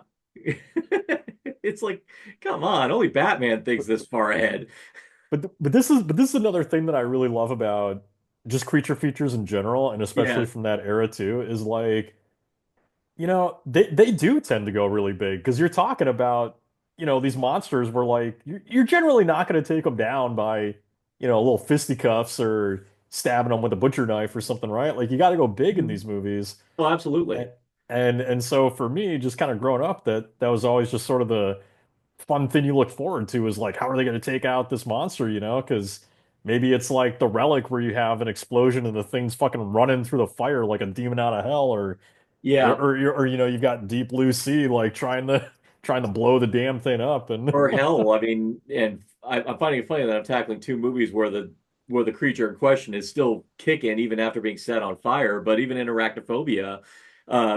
It's like, come on, only Batman thinks this far ahead. But this is another thing that I really love about just creature features in general, and especially Yeah. from that era too, is like They do tend to go really big because you're talking about, these monsters where like you're generally not going to take them down by, little fisticuffs or stabbing them with a butcher knife or something, right? Like you got to go big in Mhm. these movies. Oh, And absolutely. and so for me, just kind of growing up, that was always just sort of the fun thing you look forward to is like, how are they going to take out this monster, Because maybe it's like the relic where you have an explosion and the thing's fucking running through the fire like a demon out of hell, Yeah. you've got Deep Blue Sea like trying to blow the damn thing up, and Or hell, I mean, and I'm finding it funny that I'm tackling two movies where the creature in question is still kicking even after being set on fire. But even in Arachnophobia,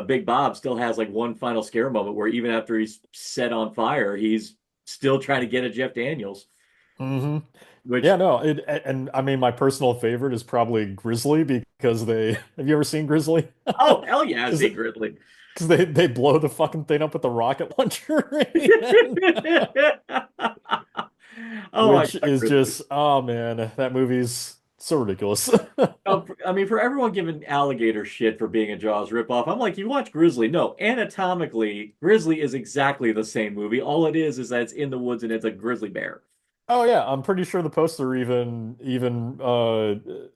Big Bob still has like one final scare moment where even after he's set on fire, he's still trying to get at Jeff Daniels. hmm Yeah, Which, no, and I mean my personal favorite is probably Grizzly because they have you ever seen Grizzly? oh hell yeah, I Because see Grizzly. they blow the fucking thing up with the rocket launcher in the end. Oh my Which God, is Grizzly. just, oh man, that movie's so ridiculous. Oh, I mean, for everyone giving alligator shit for being a Jaws ripoff, I'm like, you watch Grizzly. No, anatomically, Grizzly is exactly the same movie. All it is that it's in the woods and it's a grizzly bear. Oh yeah, I'm pretty sure the poster even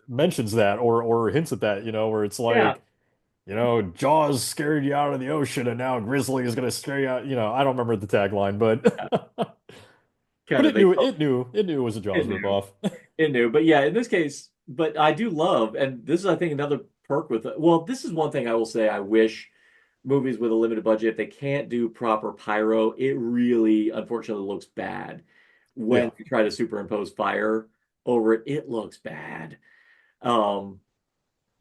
mentions that or hints at that, where it's Yeah, like, Jaws scared you out of the ocean and now Grizzly is gonna scare you out. I don't remember the tagline, but but kind of. it They knew call it knew it was a it Jaws new, ripoff. it new. But yeah, in this case, but I do love, and this is, I think, another perk with it. Well, this is one thing I will say. I wish movies with a limited budget, if they can't do proper pyro, it really, unfortunately, looks bad when Yeah. you try to superimpose fire over it. It looks bad. Um,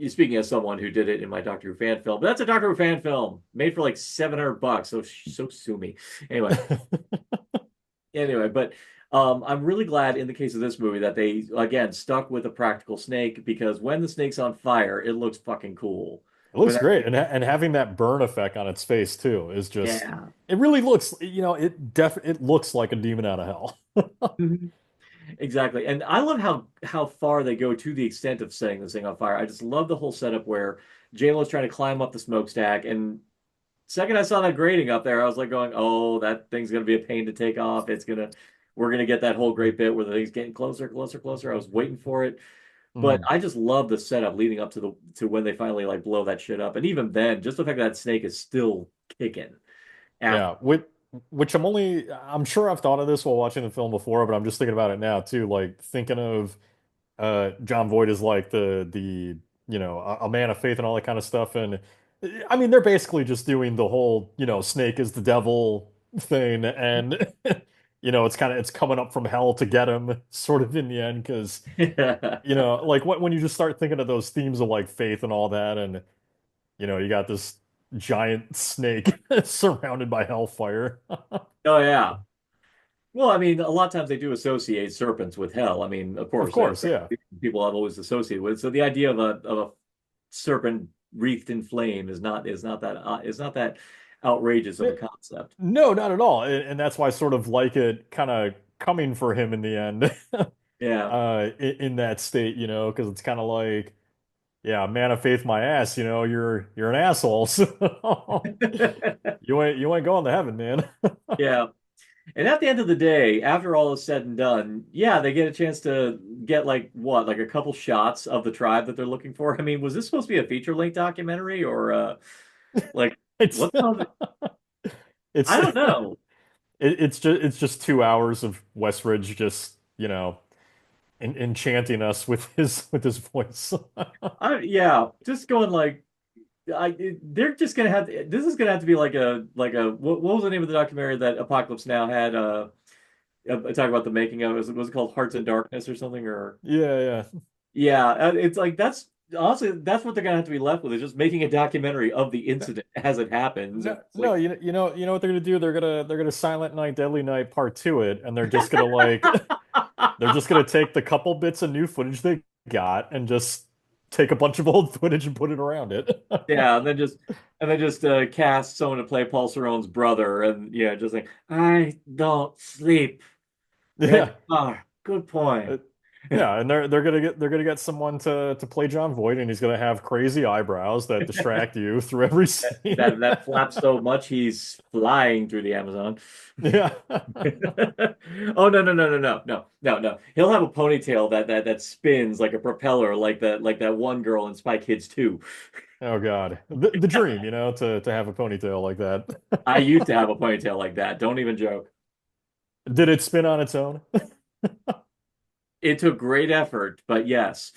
Speaking as someone who did it in my Doctor Who fan film, but that's a Doctor Who fan film made for like $700. So sue me. Anyway, but I'm really glad in the case of this movie that they again stuck with a practical snake because when the snake's on fire, it looks fucking cool. It When looks that great, thing, and having that burn effect on its face too is just. yeah. It really looks, it looks like a demon out of hell. Mhm. Exactly. And I love how far they go to the extent of setting this thing on fire. I just love the whole setup where J-Lo's trying to climb up the smokestack and second I saw that grating up there, I was like going, "Oh, that thing's gonna be a pain to take off. We're gonna get that whole great bit where the thing's getting closer, closer, closer." I was waiting for it, but Mhm. I just love the setup leading up to the to when they finally like blow that shit up, and even then, just the fact that snake is still kicking after. Yeah, which I'm sure I've thought of this while watching the film before, but I'm just thinking about it now too, like thinking of John Voight as like the a man of faith and all that kind of stuff. And I mean they're basically just doing the whole, snake is the devil thing, and it's coming up from hell to get him sort of in the end, because like when you just start thinking of those themes of like faith and all that, and you got this giant snake surrounded by hellfire. Oh yeah. Well, I mean, a lot of times they do associate serpents with hell. I mean, of Of course, course, that's yeah. people have always associated with. So the idea of a serpent wreathed in flame is not that outrageous of a concept. No, not at all. And that's why I sort of like it kind of coming for him in the end, Yeah. in that state, because it's kind of like, yeah, man of faith, my ass, you're an asshole, so you ain't going to heaven, man. Yeah. And at the end of the day, after all is said and done, yeah, they get a chance to get like what, like a couple shots of the tribe that they're looking for. I mean, was this supposed to be a feature-length documentary or like It's what the it's I don't know. it's just 2 hours of Westridge just, enchanting us with his voice. Yeah, just going like they're just gonna have this is gonna have to be like a what was the name of the documentary that Apocalypse Now had talk about the making of was it called Hearts in Darkness or something or Yeah, yeah. yeah it's like that's honestly that's what they're gonna have to be left with is just making a documentary of the incident as it happens and No, it's no, like what they're gonna do? They're gonna Silent Night, Deadly Night Part Two it, and they're just gonna like they're just gonna take the couple bits of new footage they got and just take a bunch of old footage and put it around it. yeah and then just cast someone to play Paul Cerone's brother and yeah just like I don't sleep. Red Yeah. car. Good Uh, point. Yeah, and they're gonna get someone to play John Voight, and he's gonna have crazy eyebrows that distract you through every scene. That flaps so much he's flying through the Amazon. Yeah. Oh no no no no no no no no! He'll have a ponytail that spins like a propeller, like that one girl in Spy Kids 2. Oh God. The dream, to have a ponytail like that. I used to have a ponytail like that. Don't even joke. Did it spin on its own? It took great effort, but yes.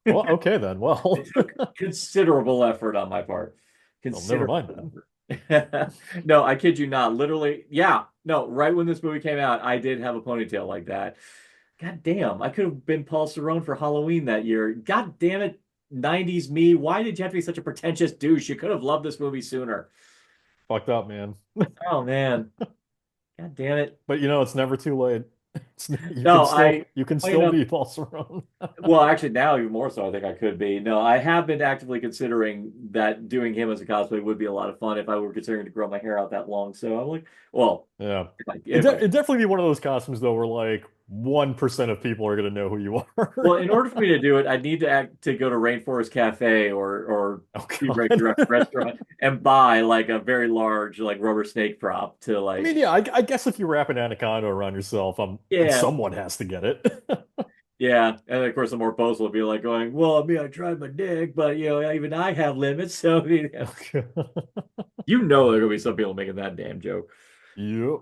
Well, okay then. It Well, took considerable effort on my part. well, never mind Considerable then. effort. No, I kid you not. Literally, yeah. No, right when this movie came out, I did have a ponytail like that. God damn, I could have been Paul Cerrone for Halloween that year. God damn it, 90s me. Why did you have to be such a pretentious douche? You could have loved this movie sooner. Fucked up, man. Oh man. God damn it. But it's never too late. You can No, still I you can playing still up. be Paul Cerrone. Well, actually, now even more so, I think I could be. No, I have been actively considering that doing him as a cosplay would be a lot of fun if I were considering to grow my hair out that long. So I'm like, well, Yeah. if I It'd definitely be one of those costumes though where like 1% of people are gonna know who you well, are. in order for me to do it, I'd need to go to Rainforest Cafe or Oh Food God. Restaurant and buy like a very large like rubber snake prop to I like, mean, yeah, I guess if you wrap an anaconda around yourself, yeah, someone has to get it. yeah. And of course, the more boastful will be like going, well, I mean, I tried my dick, but even I have limits. So I mean, Okay. there are gonna be some people making that damn joke. Yep.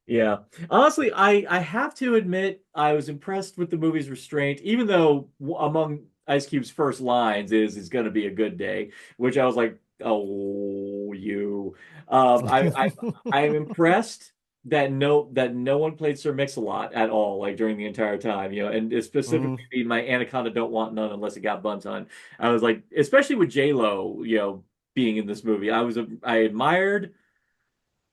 Yeah. Honestly, I have to admit I was impressed with the movie's restraint, even though among Ice Cube's first lines is "It's gonna be a good day," which I was like, "Oh, you." I am impressed that no one played Sir Mix-a-Lot at all, like during the entire time, and it Mhm. specifically be my Anaconda don't want none unless it got buns on. I was like, especially with J-Lo, being in this movie, I admired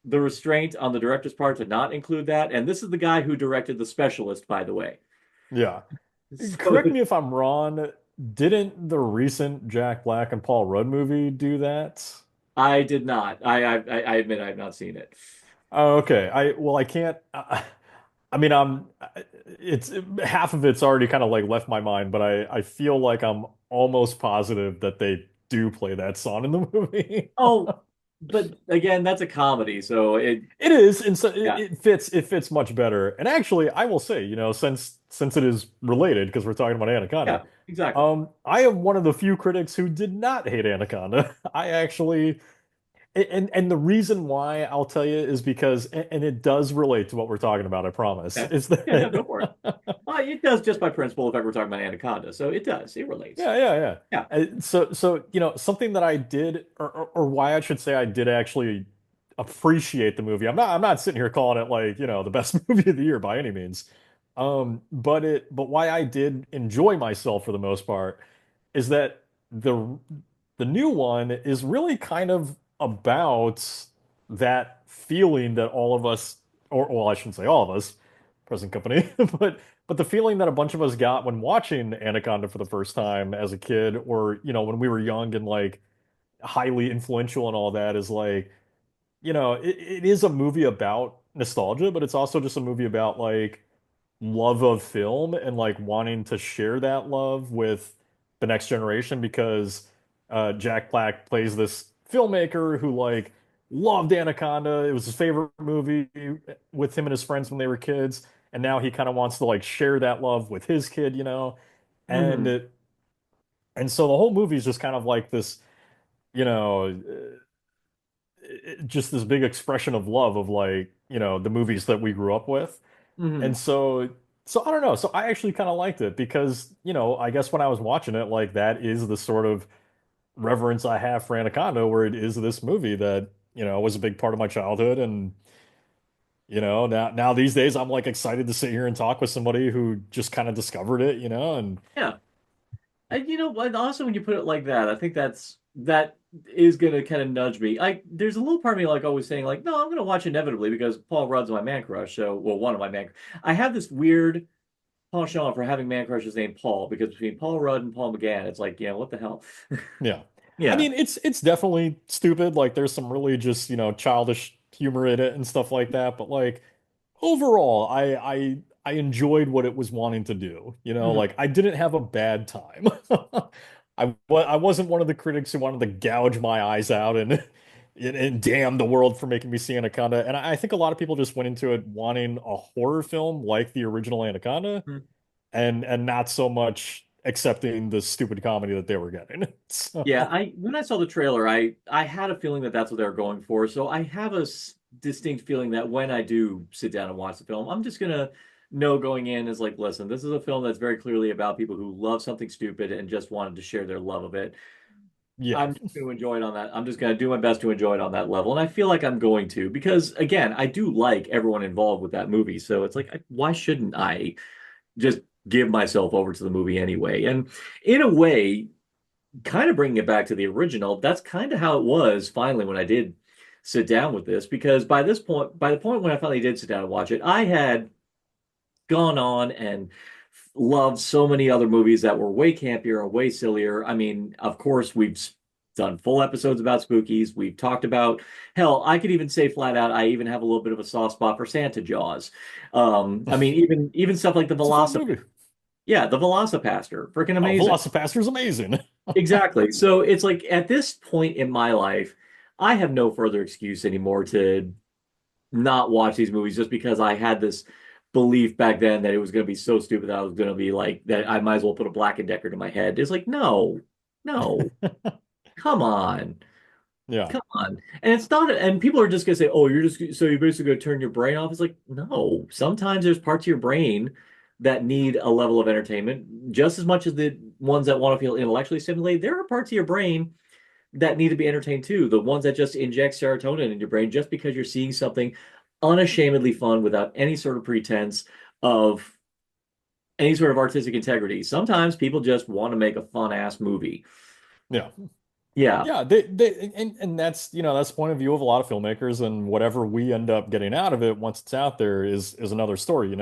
the restraint on the director's part to not include that. And this is the guy who directed The Specialist, by the way. Yeah. So Correct me if I'm wrong. Didn't the recent Jack Black and Paul Rudd movie do that? I did not. I admit I have not seen it. Oh, okay. I can't. I mean, it's half of it's already kind of like left my mind, but I feel like I'm almost positive that they do play that song in the movie. Oh, but again, that's a comedy, so It is, and so yeah, it fits much better. And actually, I will say, since it is related, because we're talking about yeah, Anaconda, exactly. I am one of the few critics who did not hate Anaconda. I actually and the reason why I'll tell you is because and it does relate to what we're talking about, I promise. Okay. Is Yeah, no, go that for it. Well, it does just by principle if ever talking about Anaconda, so it does. It relates. yeah, yeah, yeah. Yeah. So something that I did or why I should say I did actually appreciate the movie. I'm not sitting here calling it like, the best movie of the year by any means. But why I did enjoy myself for the most part is that the new one is really kind of about that feeling that all of us, or well, I shouldn't say all of us, present company, but the feeling that a bunch of us got when watching Anaconda for the first time as a kid, or when we were young and like highly influential and all that, is like, it is a movie about nostalgia, but it's also just a movie about like love of film and like wanting to share that love with the next generation because Jack Black plays this filmmaker who like loved Anaconda. It was his favorite movie with him and his friends when they were kids, and now he kind of wants to like share that love with his kid. And Hmm. it, and so the whole movie is just kind of like this, you know, just this big expression of love of like, the movies that we grew up with. And Hmm. so I don't know. So I actually kind of liked it because, I guess when I was watching it, like that is the sort of reverence I have for Anaconda, where it is this movie that, was a big part of my childhood. And, now these days I'm like excited to sit here and talk with somebody who just kind of discovered it, and Yeah. And what? Also, when you put it like that, I think that is gonna kind of nudge me. There's a little part of me like always saying like, no, I'm gonna watch inevitably because Paul Rudd's my man crush. So, well, one of my man. I have this weird penchant for having man crushes named Paul because between Paul Rudd and Paul McGann, it's like, yeah, what the hell? yeah. I Yeah. mean, it's definitely stupid. Like there's some really just, childish humor in it and stuff like that. But like overall, I enjoyed what it was wanting to do. You know, Mhm. like I didn't have a bad time. I wasn't one of the critics who wanted to gouge my eyes out and damn the world for making me see Anaconda. And I think a lot of people just went into it wanting a horror film like the original Anaconda and not so much accepting the stupid comedy that they were getting. Yeah, So I when I saw the trailer, I had a feeling that that's what they were going for. So I have a distinct feeling that when I do sit down and watch the film, I'm just gonna know going in is like, listen, this is a film that's very clearly about people who love something stupid and just wanted to share their love of it. yeah. I'm just going to enjoy it on that. I'm just going to do my best to enjoy it on that level, and I feel like I'm going to because again, I do like everyone involved with that movie. So it's like, why shouldn't I just give myself over to the movie anyway? And in a way, kind of bringing it back to the original, that's kind of how it was finally when I did sit down with this, because by this point, by the point when I finally did sit down and watch it, I had gone on and loved so many other movies that were way campier and way sillier. I mean, of course, we've done full episodes about spookies. We've talked about, hell, I could even say flat out, I even have a little bit of a soft spot for Santa Jaws. I mean, even stuff like the It's a fun Velocip, movie. yeah, the Velocipaster, freaking Oh, amazing. Velocipaster's amazing. Exactly. So it's like at this point in my life, I have no further excuse anymore to not watch these movies just because I had this belief back then that it was going to be so stupid that I was going to be like that I might as well put a Black and Decker to my head. It's like no, no, come on, Yeah. come on. And it's not. And people are just going to say, "Oh, you're just so you're basically going to turn your brain off." It's like no. Sometimes there's parts of your brain that need a level of entertainment just as much as the ones that want to feel intellectually stimulated. There are parts of your brain that need to be entertained too. The ones that just inject serotonin in your brain just because you're seeing something unashamedly fun without any sort of pretense of any sort of artistic integrity. Sometimes people just want to make a fun ass movie. Yeah. Yeah. Yeah, and that's that's the point of view of a lot of filmmakers, and whatever we end up getting out of it once it's out there is another story,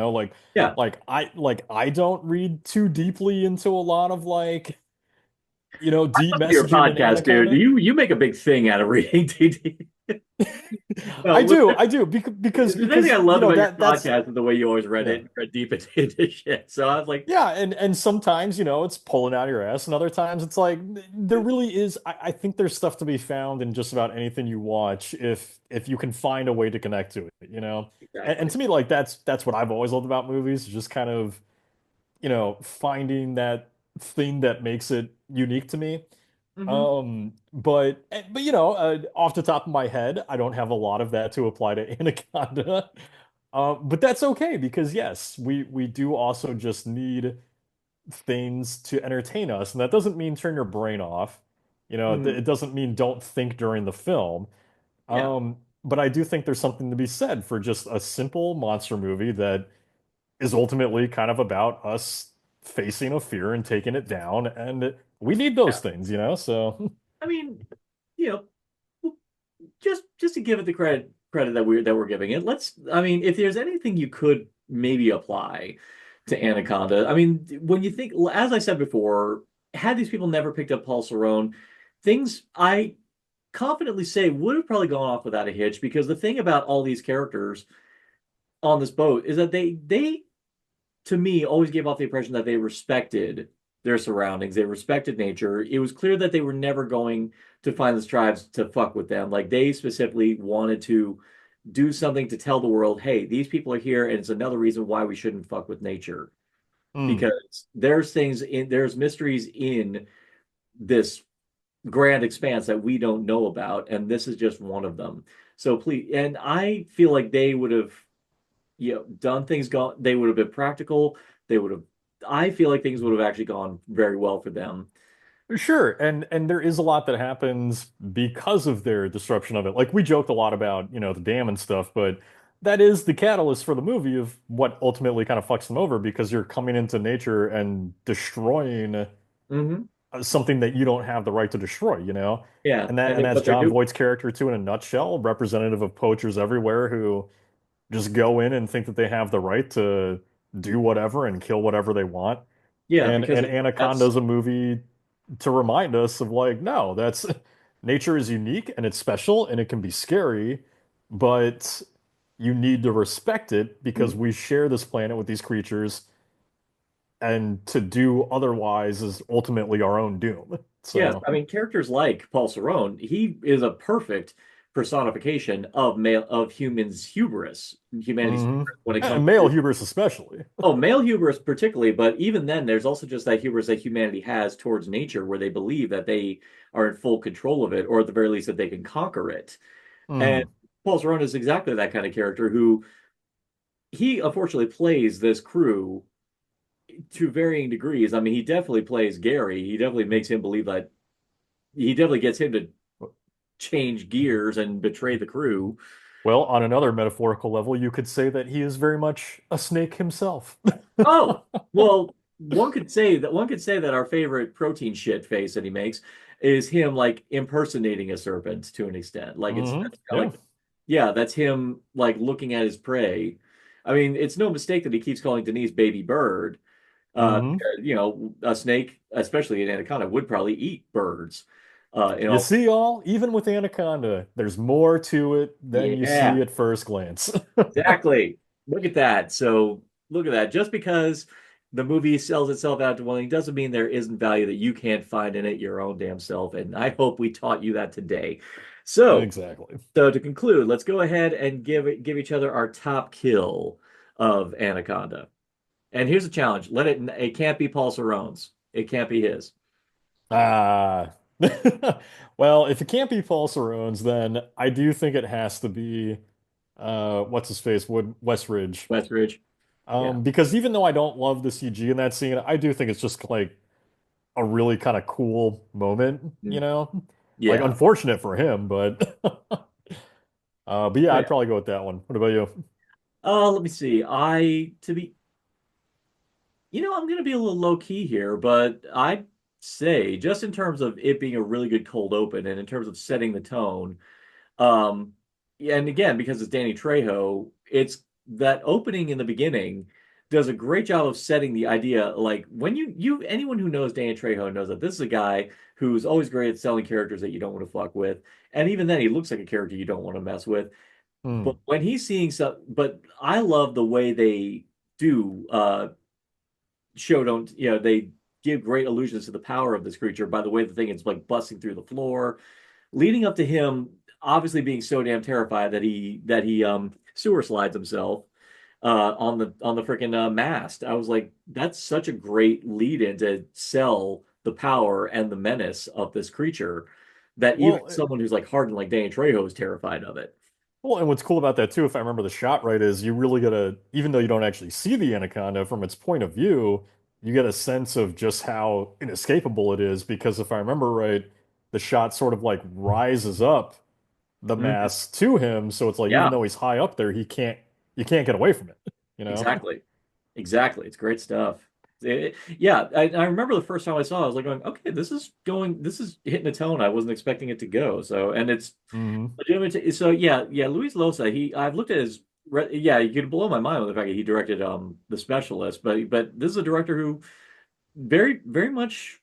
Yeah. I don't read too deeply into a lot of deep Your messaging in podcast, dude. Anaconda. You make a big thing out of reading TD. I Well, do, I do the thing I because loved about your that's podcast is the way you always read yeah. it, read deep into shit. So I was like, Yeah, and sometimes, it's pulling out of your ass, and other times it's like there really is I think there's stuff to be found in just about anything you watch if you can find a way to connect to it. And exactly. to me, like that's what I've always loved about movies, just kind of, finding that thing that makes it unique to me. Hmm. But off the top of my head, I don't have a lot of that to apply to Anaconda. But that's okay because yes, we do also just need things to entertain us, and that doesn't mean turn your brain off. Hmm. It doesn't mean don't think during the film. Yeah. But I do think there's something to be said for just a simple monster movie that is ultimately kind of about us facing a fear and taking it down, and we need those things. So I mean, you know, just to give it the credit that we're giving it. I mean, if there's anything you could maybe apply to Anaconda, I mean, when you think, as I said before, had these people never picked up Paul Cerrone, things I confidently say would have probably gone off without a hitch, because the thing about all these characters on this boat is that they to me always gave off the impression that they respected their surroundings. They respected nature. It was clear that they were never going to find the tribes to fuck with them. Like they specifically wanted to do something to tell the world, hey, these people are here, and it's another reason why we shouldn't fuck with nature. mm, Because there's mysteries in this grand expanse that we don't know about, and this is just one of them. So please, and I feel like they would have done things gone they would have been practical. They would have I feel like things would have actually gone very well for them. sure, and there is a lot that happens because of their disruption of it. Like we joked a lot about, the dam and stuff, but that is the catalyst for the movie of what ultimately kind of fucks them over because you're coming into nature and destroying Hmm. something that you don't have the right to destroy. Yeah, And that's what they're John doing. Voight's character too in a nutshell, representative of poachers everywhere who just go in and think that they have the right to do whatever and kill whatever they want. Yeah, And because that's Anaconda's a movie to remind us of like, no, that's nature is unique and it's special and it can be scary, but you need to respect it because Mm. we share this planet with these creatures, and to do otherwise is ultimately our own doom. Yes, So, I mean characters like Paul Cerrone, he is a perfect personification of male of humanity's hmm hubris when it and comes male to hubris especially. male hubris particularly, but even then there's also just that hubris that humanity has towards nature where they believe that they are in full control of it, or at the very least that they can conquer it. And Hmm. Paul Cerrone is exactly that kind of character who he unfortunately plays this crew to varying degrees. I mean, he definitely plays Gary. He definitely makes him believe that he definitely gets him to change gears and betray the crew. Well, on another metaphorical level, you could say that he is very much a snake himself. Oh, well, one could say that our favorite protein shit face that he makes is him like impersonating a serpent to an extent. Like it's Yeah. like yeah, that's him like looking at his prey. I mean, it's no mistake that he keeps calling Denise baby bird. hmm A snake, especially an anaconda, would probably eat birds. In You all, see, all, even with Anaconda, there's more to it than you yeah, see at first glance. exactly. Look at that. So look at that. Just because the movie sells itself out to one doesn't mean there isn't value that you can't find in it your own damn self. And I hope we taught you that today. So, Exactly. so to conclude, let's go ahead and give each other our top kill of Anaconda. And here's a challenge: it can't be Paul Cerrone's. It can't be his. Ah. Well, if it can't be Paul Cerrone's, then I do think it has to be what's his face, Wood Westridge. Westridge. Yeah. Because even though I don't love the CG in that scene, I do think it's just like a really kind of cool moment, you Mm. know? Like Yeah. unfortunate for him, but but yeah, Oh, I'd yeah. probably go with that one. What about you? Let me see. I'm gonna be a little low key here, but I'd say just in terms of it being a really good cold open and in terms of setting the tone, yeah, and again, because it's Danny Trejo, it's that opening in the beginning does a great job of setting the idea. Like when anyone who knows Danny Trejo knows that this is a guy who's always great at selling characters that you don't want to fuck with, and even then, he looks like a character you don't want to mess with. But Hmm. when he's seeing stuff, but I love the way they do show don't they give great allusions to the power of this creature by the way the thing is like busting through the floor, leading up to him obviously being so damn terrified that he sewer slides himself on the freaking mast. I was like, that's such a great lead in to sell the power and the menace of this creature that even Well, someone who's like hardened like Danny Trejo is terrified of it. well, and what's cool about that too, if I remember the shot right, is you really get a, even though you don't actually see the anaconda from its point of view, you get a sense of just how inescapable it is. Because if I remember right, the shot sort of like rises up the Mhm. mass to him, so it's like even Yeah, though he's high up there, you can't get away from it, you know? exactly. Exactly. It's great stuff. Yeah, I remember the first time I saw it, I was like going, okay, this is hitting a tone I wasn't expecting it to go. So, and it's hmm legitimate. So yeah, yeah, Luis Loza, I've looked at yeah, you could blow my mind with the fact that he directed The Specialist, but this is a director who very, very much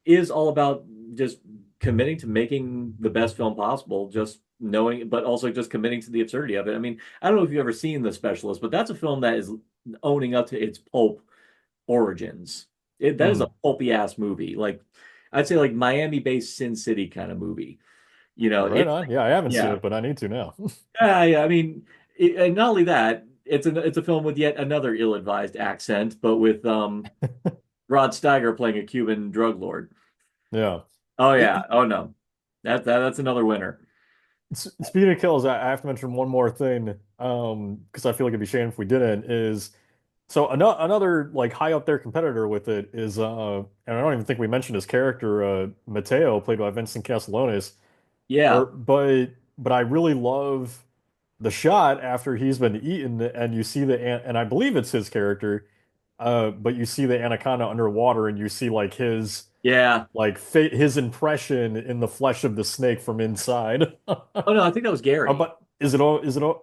is all about just committing to making the best film possible, just knowing, but also just committing to the absurdity of it. I mean, I don't know if you've ever seen The Specialist, but that's a film that is owning up to its pulp origins. That is a Mm. pulpy ass movie. Like I'd say like Miami-based Sin City kind of movie. You know, Right it's on. Yeah, I haven't seen yeah. it, but I need to now. Yeah, I mean, and not only that, it's a film with yet another ill-advised accent, but with Rod Steiger playing a Cuban drug lord. Yeah. Oh It, yeah. Oh no. That's another winner. Speaking of kills, I have to mention one more thing, because I feel like it'd be shame if we didn't, is so another like high up there competitor with it is and I don't even think we mentioned his character, Mateo, played by Vincent Castellanos. Yeah. Or but I really love the shot after he's been eaten and you see and I believe it's his character, but you see the anaconda underwater and you see like his Yeah. like fa his impression in the flesh of the snake from inside. Oh no, I think that was Gary. But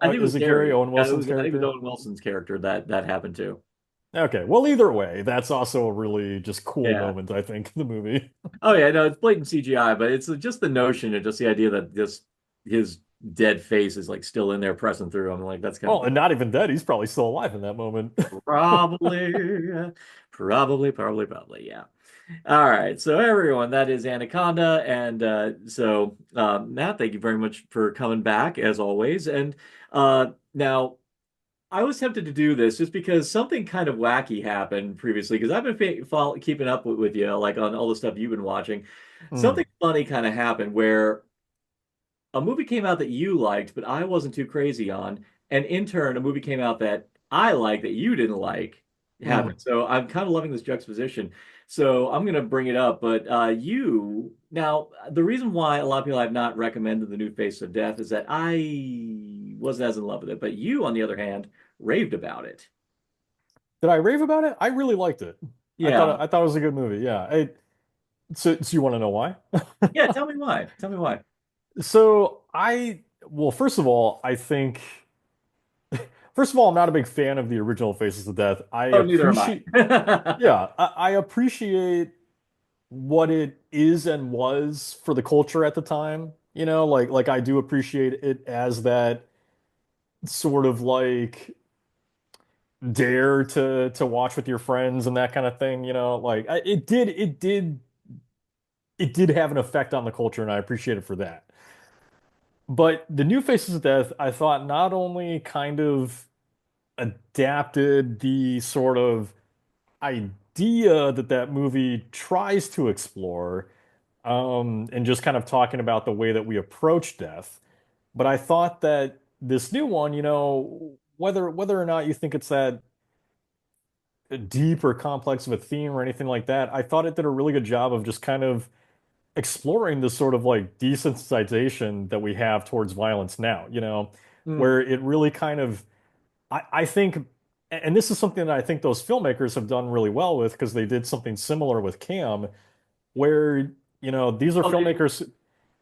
I think it was is it Gary Gary. Owen Yeah, Wilson's I think it was character? Owen Wilson's character that happened to. Okay, well either way, that's also a really just cool Yeah. moment I think in the movie. Oh yeah, no, it's blatant CGI, but it's just the notion and just the idea that this his dead face is like still in there pressing through. I'm like, that's kind Oh, of and not even dead. He's probably still alive in that moment. probably, probably, yeah. All right, so everyone, that is Anaconda, and Matt, thank you very much for coming back as always. And now I was tempted to do this just because something kind of wacky happened previously. Because I've been keeping up with you, like on all the stuff you've been watching. Hmm. Something funny kind of happened where a movie came out that you liked, but I wasn't too crazy on, and in turn, a movie came out that I liked that you didn't like Hmm. happened. So I'm kind of loving this juxtaposition. So I'm gonna bring it up, but you now the reason why a lot of people have not recommended the new Face of Death is that I wasn't as in love with it, but you, on the other hand, raved about it. Did I rave about it? I really liked it. Yeah, I thought it was a good movie. Yeah. So you want to know why? yeah. Tell me why. Tell me why. Well, first of all, first of all, I'm not a big fan of the original Faces of Death. Oh, neither am I. Yeah, I appreciate what it is and was for the culture at the time. Like I do appreciate it as that sort of like dare to watch with your friends and that kind of thing. It did have an effect on the culture, and I appreciate it for that. But the new Faces of Death, I thought not only kind of adapted the sort of idea that that movie tries to explore, and just kind of talking about the way that we approach death. But I thought that this new one, whether or not you think it's that deep or complex of a theme or anything like that, I thought it did a really good job of just kind of exploring this sort of like desensitization that we have towards violence now, Hmm. where it really kind of, I think, and this is something that I think those filmmakers have done really well with because they did something similar with Cam, where, these are Okay.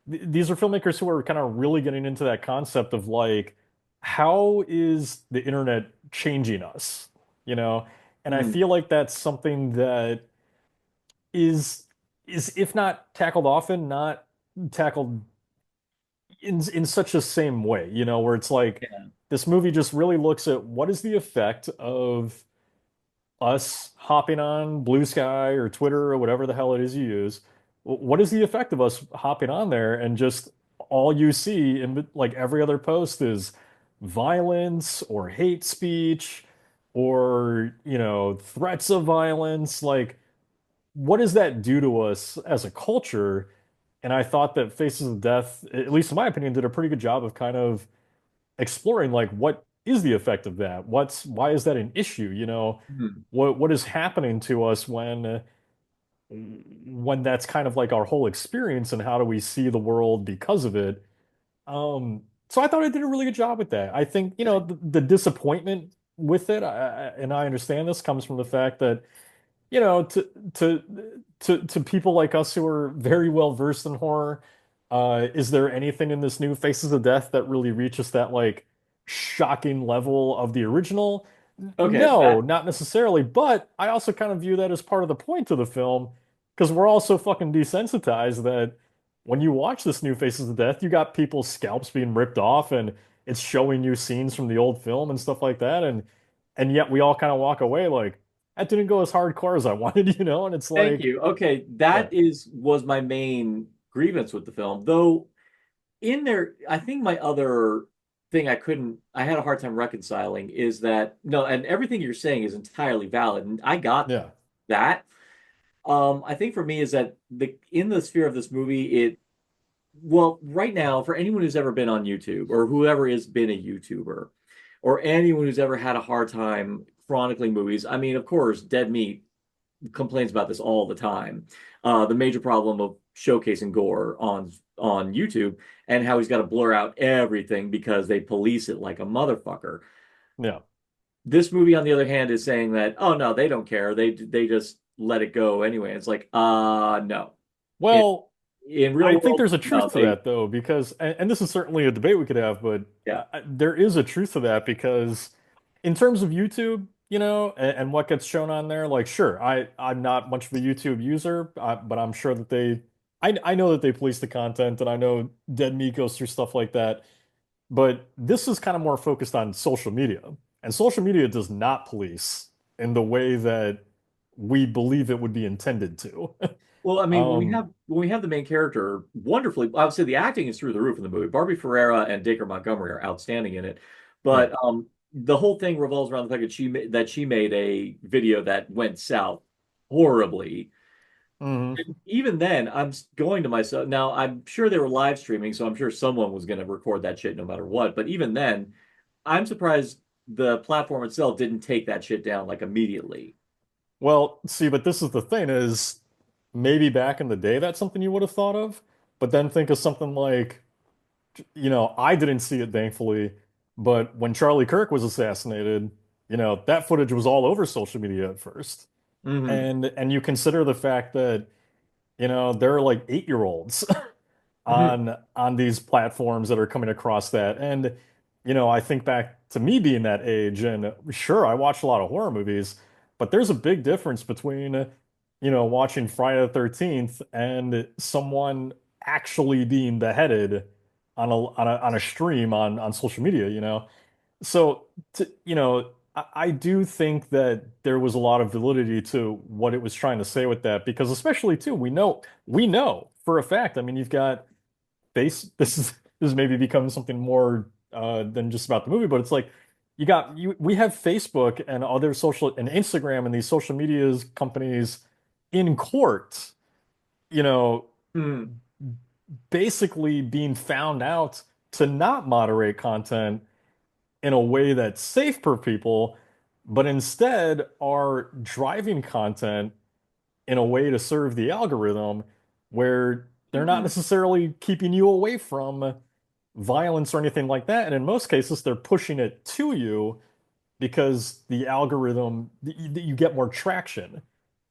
filmmakers who are kind of really getting into that concept of like, how is the internet changing us? You know? And I Hmm. feel like that's something that is if not tackled often, not tackled in such a same way, where it's like Yeah. this movie just really looks at what is the effect of us hopping on Bluesky or Twitter or whatever the hell it is you use. What is the effect of us hopping on there and just all you see in like every other post is violence or hate speech or, threats of violence? Like, what does that do to us as a culture? And I thought that Faces of Death, at least in my opinion, did a pretty good job of kind of exploring like what is the effect of that? Why is that an issue? Hmm. What is happening to us when that's kind of like our whole experience and how do we see the world because of it? So I thought I did a really good job with that. I think, the disappointment with it, and I understand this comes from the fact that you know, to to people like us who are very well versed in horror, is there anything in this new Faces of Death that really reaches that like shocking level of the original? Okay. No, That. not necessarily, but I also kind of view that as part of the point of the film because we're all so fucking desensitized that when you watch this new Faces of Death, you got people's scalps being ripped off and it's showing you scenes from the old film and stuff like that, and yet we all kind of walk away like that didn't go as hardcore as I wanted, and it's Thank like, you. Okay, yeah, that is was my main grievance with the film. Though in there, I think my other thing I had a hard time reconciling is that no, and everything you're saying is entirely valid, and I got yeah, that. I think for me is that the in the sphere of this movie, well, right now, for anyone who's ever been on YouTube or whoever has been a YouTuber or anyone who's ever had a hard time chronicling movies, I mean, of course, Dead Meat complains about this all the time. The major problem of showcasing gore on YouTube and how he's got to blur out everything because they police it like a motherfucker. yeah. This movie, on the other hand, is saying that, oh no, they don't care. They just let it go anyway. It's like, no. In, Well, in real I think world, there's a no, truth to they that though, because, and this is certainly a debate we could have, but yeah. there is a truth to that because in terms of YouTube, and what gets shown on there, like, sure, I'm not much of a YouTube user, but I'm sure that I know that they police the content and I know Dead Meat goes through stuff like that. But this is kind of more focused on social media. And social media does not police in the way that we believe it would be intended to. Well, I mean, Um, when we have the main character wonderfully, I would say the acting is through the roof in the movie. Barbie Ferreira and Dacre Montgomery are outstanding in it, yeah. but the whole thing revolves around the fact that she made a video that went south horribly. Mhm. Even then, going to myself now. I'm sure they were live streaming, so I'm sure someone was going to record that shit no matter what. But even then, I'm surprised the platform itself didn't take that shit down like immediately. Well, see, but this is the thing is maybe back in the day that's something you would have thought of, but then think of something like, I didn't see it thankfully, but when Charlie Kirk was assassinated, that footage was all over social media at first. Hmm. And you consider the fact that, there are like 8-year-olds on these platforms that are coming across that. And, I think back to me being that age, and sure, I watched a lot of horror movies, but there's a big difference between, watching Friday the 13th and someone actually being beheaded on a stream on social media, So, I do think that there was a lot of validity to what it was trying to say with that, because especially too, we know for a fact. I mean, you've got face. This maybe becomes something more than just about the movie, but it's like we have Facebook and other social and Instagram and these social medias companies in court, you know, Hmm. basically being found out to not moderate content in a way that's safe for people, but instead are driving content in a way to serve the algorithm where they're not Hmm. necessarily keeping you away from violence or anything like that. And in most cases, they're pushing it to you because the algorithm, you get more traction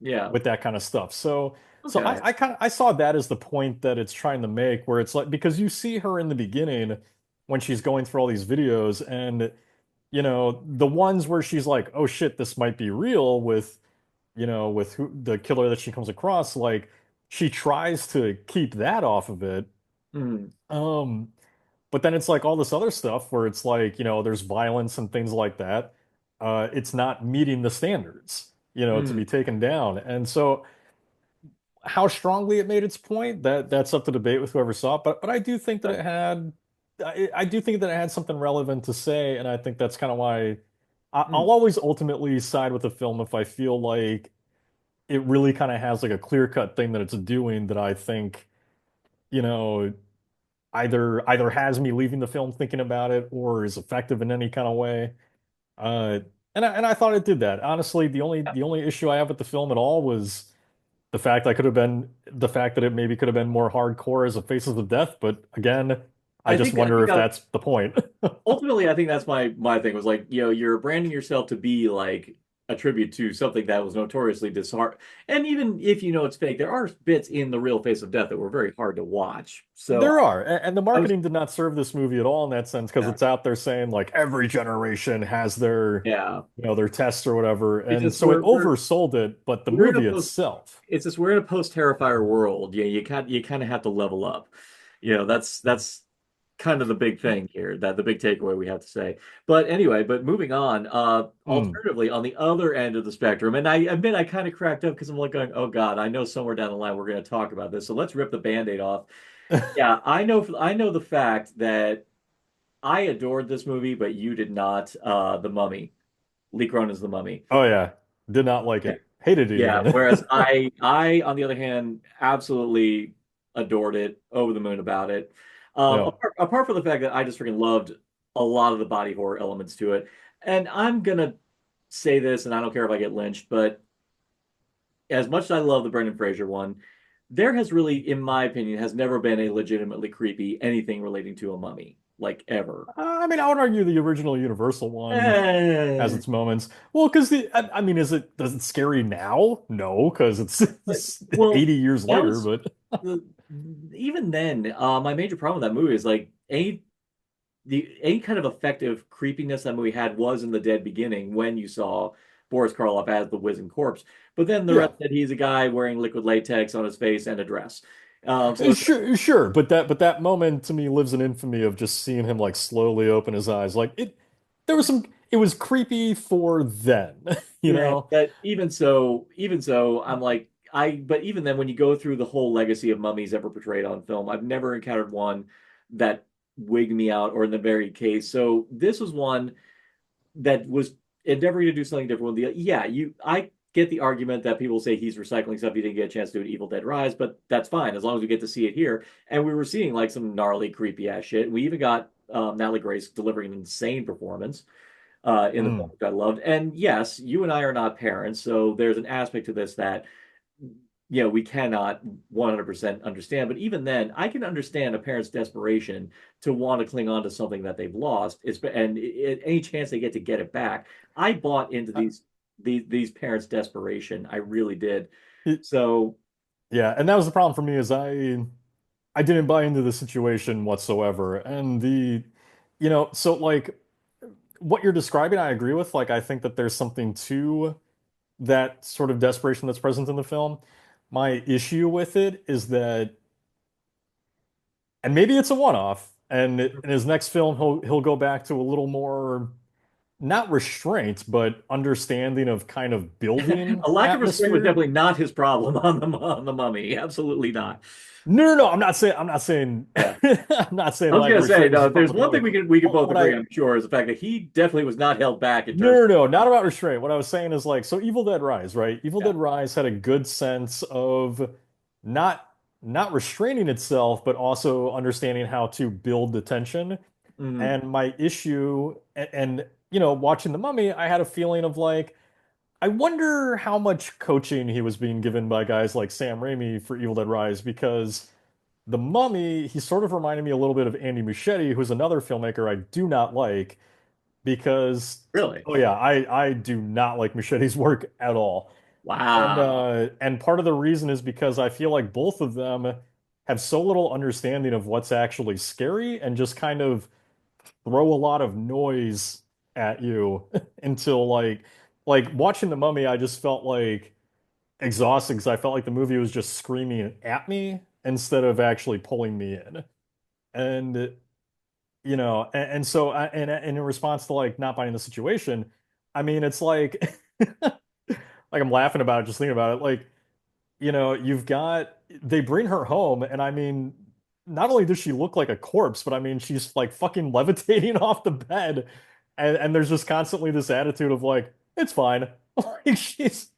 Yeah. with that kind of stuff. So Okay. I saw that as the point that it's trying to make, where it's like, because you see her in the beginning when she's going through all these videos, and the ones where she's like, oh shit, this might be real, with the killer that she comes across, like she tries to keep that off of it. Hmm. Um, but then it's like all this other stuff where it's like, there's violence and things like that. It's not meeting the standards, to Hmm. be taken down. And so how strongly it made its point, that's up to debate with whoever saw it. But I do think that Okay. I do think that it had something relevant to say, and I think that's kind of why Hmm. I'll always ultimately side with the film if I feel like it really kind of has like a clear-cut thing that it's doing that I think, you know, either has me leaving the film thinking about it or is effective in any kind of way. Uh, and I thought it did that. Honestly, the only issue I have with the film at all was the fact that it maybe could have been more hardcore as a Faces of Death. But again, I just I wonder think if that's the point. ultimately, I think that's my thing was like, you're branding yourself to be like a tribute to something that was notoriously disheart. And even if you know it's fake, there are bits in the real Face of Death that were very hard to watch. So There are, and the I was, marketing did not serve this movie at all in that sense because yeah, it's out there saying like every generation has their, yeah. their tests or whatever, It's and just so it oversold it. But the we're in a movie post itself, it's just we're in a post Terrifier world. Yeah, you kind of have to level up. That's kind of the big thing here, that the big takeaway we have to say. But anyway, but moving on, mm, alternatively, on the other end of the spectrum, and I admit I kind of cracked up because I'm like going, oh God, I know somewhere down the line we're going to talk about this. So let's rip the Band-Aid off. Yeah, I know the fact that I adored this movie, but you did not. The Mummy. Lee Cronin's The Mummy. oh yeah, did not like Yeah. it, hated it Yeah, even. whereas on the other hand, absolutely adored it, over the moon about it. Yeah. Apart from the fact that I just freaking loved a lot of the body horror elements to it. And I'm gonna say this, and I don't care if I get lynched, but as much as I love the Brendan Fraser one, there has really, in my opinion, has never been a legitimately creepy anything relating to a mummy, like ever. I mean, I would argue the original Universal one has Eh, its moments. Well, because I mean, does it scary now? No, because it's well, 80 years that later, was but the even then, my major problem with that movie is like any kind of effective creepiness that movie had was in the dead beginning when you saw Boris Karloff as the whizzing corpse. But then the yeah. rest that he's a guy wearing liquid latex on his face and a dress. So it's Sure, but that moment to me lives in infamy of just seeing him like slowly open his eyes. Like there was some. It was creepy for then, you yeah, know. but even so, I'm like but even then, when you go through the whole legacy of mummies ever portrayed on film, I've never encountered one that wigged me out, or in the very case. So this was one that was endeavoring to do something different. I get the argument that people say he's recycling stuff he didn't get a chance to do in Evil Dead Rise, but that's fine as long as we get to see it here. And we were seeing like some gnarly, creepy ass shit. We even got Natalie Grace delivering an insane performance in the film, Mm. which I loved. And yes, you and I are not parents, so there's an aspect to this that we cannot 100% understand. But even then, I can understand a parent's desperation to want to cling on to something that they've lost. Any chance they get it back, I bought into Uh, these parents' desperation. I really did. it- So yeah, and that was the problem for me is I didn't buy into the situation whatsoever. And so like what you're describing, I agree with. Like I think that there's something to that sort of desperation that's present in the film. My issue with it is that, and maybe it's a one-off, and in his next film he'll go back to a little more not restraint, but understanding of kind of building a lack of restraint was atmosphere. definitely not his problem on the Mummy. Absolutely not. No. I'm not saying Yeah. I'm not saying I was lack of gonna say, restraint is no, the if there's problem with the one thing movie. we can both What agree I on, sure, is the fact that he definitely was not held back in terms No, of not about restraint. What I was saying is like, so Evil Dead Rise, right? Evil yeah. Dead Rise had a good sense of not not restraining itself, but also understanding how to build the tension. Mhm. And my issue, watching The Mummy, I had a feeling of like, I wonder how much coaching he was being given by guys like Sam Raimi for Evil Dead Rise, because The Mummy, he sort of reminded me a little bit of Andy Muschietti, who's another filmmaker I do not like because Really? oh yeah, I do not like Machete's work at all. Wow. And part of the reason is because I feel like both of them have so little understanding of what's actually scary and just kind of throw a lot of noise at you until like watching The Mummy, I just felt like exhausted because I felt like the movie was just screaming at me instead of actually pulling me in. And and so and in response to like not buying the situation, I mean it's like like I'm laughing about it just thinking about it. Like, you've got they bring her home and I mean not only does she look like a corpse, but I mean she's like fucking levitating off the bed and there's just constantly this attitude of like it's fine. Like she's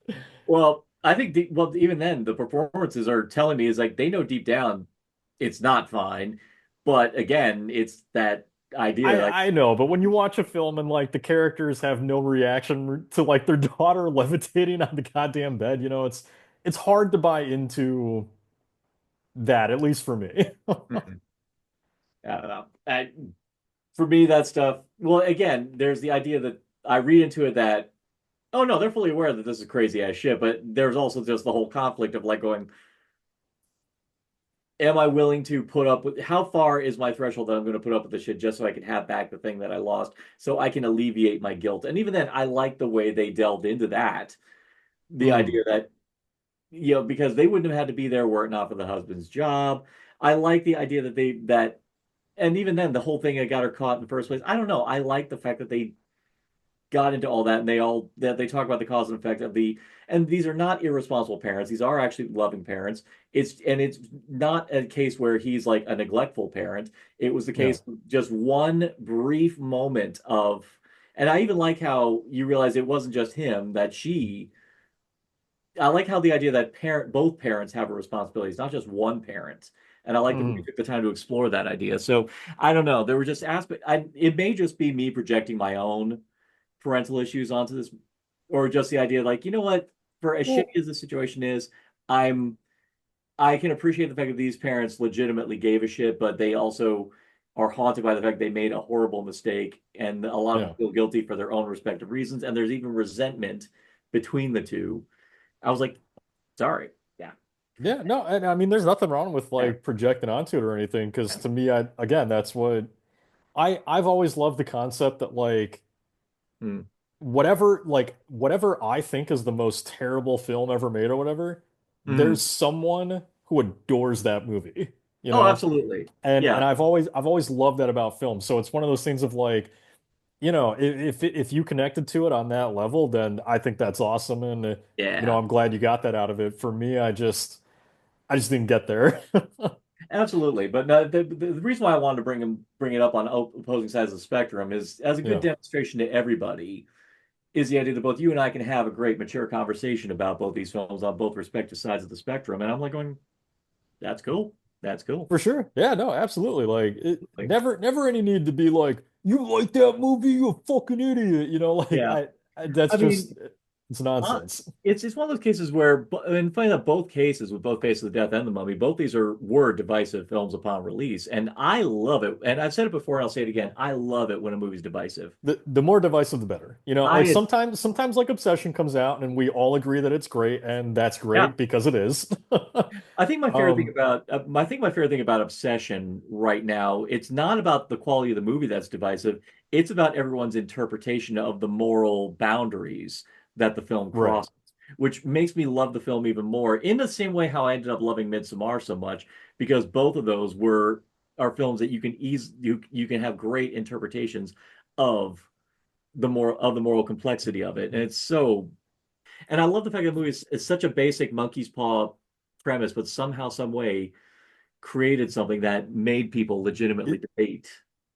Well, I think even then the performances are telling me is like they know deep down it's not fine, but again, it's that idea like I know, but when you watch a film and like the characters have no reaction to like their daughter levitating on the goddamn bed, it's hard to buy into that, at least for me. Mhm. I don't know. For me, that stuff. Well, again, there's the idea that I read into it that oh no, they're fully aware that this is crazy ass shit, but there's also just the whole conflict of like going, am I willing to put up with how far is my threshold that I'm going to put up with this shit just so I can have back the thing that I lost, so I can alleviate my guilt. And even then, I like the way they delved into that. The Mm, idea that, because they wouldn't have had to be there were it not for the husband's job. I like the idea and even then, the whole thing that got her caught in the first place. I don't know. I like the fact that they got into all that and they talk about the cause and effect of and these are not irresponsible parents, these are actually loving parents. It's not a case where he's like a neglectful parent. It was the yeah. case of just one brief moment of, and I even like how you realize it wasn't just him that she I like how the idea that both parents have a responsibility. It's not just one parent. And I like the movie Mm. took the time to explore that idea. So I don't know. There were just it may just be me projecting my own parental issues onto this, or just the idea like, you know what, for as shitty Well, as the situation is, I'm I can appreciate the fact that these parents legitimately gave a shit, but they also are haunted by the fact they made a horrible mistake, and a lot of them yeah. feel guilty for their own respective reasons, and there's even resentment between the two. I was like, sorry, yeah, Yeah, no, and I mean there's nothing wrong with yeah, like projecting onto it or anything, because yeah. to me, again, that's what I've always loved the concept that like Hmm. whatever I think is the most terrible film ever made or whatever, Hmm. there's someone who adores that movie, you Oh, know? absolutely. And Yeah. I've always loved that about film. So it's one of those things of like, if you connected to it on that level, then I think that's awesome. And Yeah. I'm glad you got that out of it. For me, I just didn't get there. Absolutely, but no, the reason why I wanted to bring it up on opposing sides of the spectrum is as a good Yeah. demonstration to everybody is the idea that both you and I can have a great mature conversation about both these films on both respective sides of the spectrum, and I'm like going, that's cool, that's cool. For sure. Yeah, no, absolutely. Like Like, never any need to be like, you like that movie, you a fucking idiot. Like yeah, that's I just mean, it's Uh, nonsense. it's one of those cases where, and funny that both cases with both Faces of Death and The Mummy, both these were divisive films upon release, and I love it. And I've said it before, and I'll say it again. I love it when a movie's divisive. The more divisive the better. Like I sometimes like Obsession comes out and we all agree that it's great and that's Yeah, great because it is. I think my favorite thing Um about I think my favorite thing about Obsession right now, it's not about the quality of the movie that's divisive. It's about everyone's interpretation of the moral boundaries that the film right. crosses, which makes me love the film even more. In the same way how I ended up loving Midsommar so much, because both of those are films that you can have great interpretations of the moral complexity of it, and it's so and I love the fact that the movie is such a basic monkey's paw premise, but somehow, some way, created something that made people legitimately debate.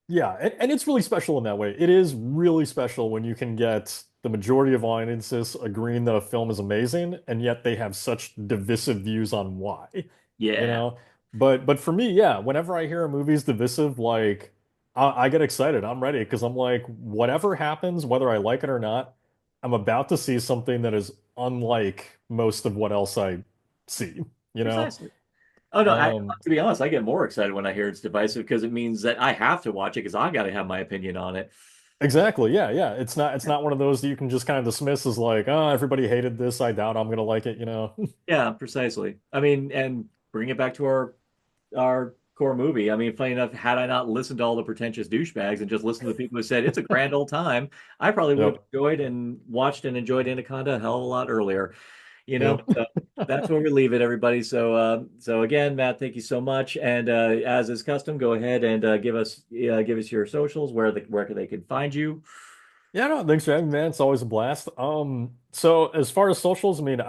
Yeah, and it's really special in that way. It is really special when you can get the majority of audiences agreeing that a film is amazing, and yet they have such divisive views on why, you Yeah, know? But for me, yeah, whenever I hear a movie's divisive, like I get excited. I'm ready because I'm like, whatever happens, whether I like it or not, I'm about to see something that is unlike most of what else I see, you know? precisely. Oh no, Um, to be honest, I get more excited when I hear it's divisive because it means that I have to watch it because I got to have my opinion on it. Exactly. Yeah, yeah. It's not one of those that you can just kind of dismiss as like, oh, everybody hated this. I doubt I'm gonna like it. Yeah, precisely. I mean, and bring it back to our core movie. I mean, funny enough, had I not listened to all the pretentious douchebags and just listened to the people who said it's a grand old time, I probably would have Yep. enjoyed and watched and enjoyed Anaconda a hell of a lot earlier. Yep. So that's where we leave it, everybody. So again, Matt, thank you so much. And as is custom, go ahead and give us your socials where they can find you. Yeah, no, thanks for having me, man. It's always a blast. So as far as socials, I mean,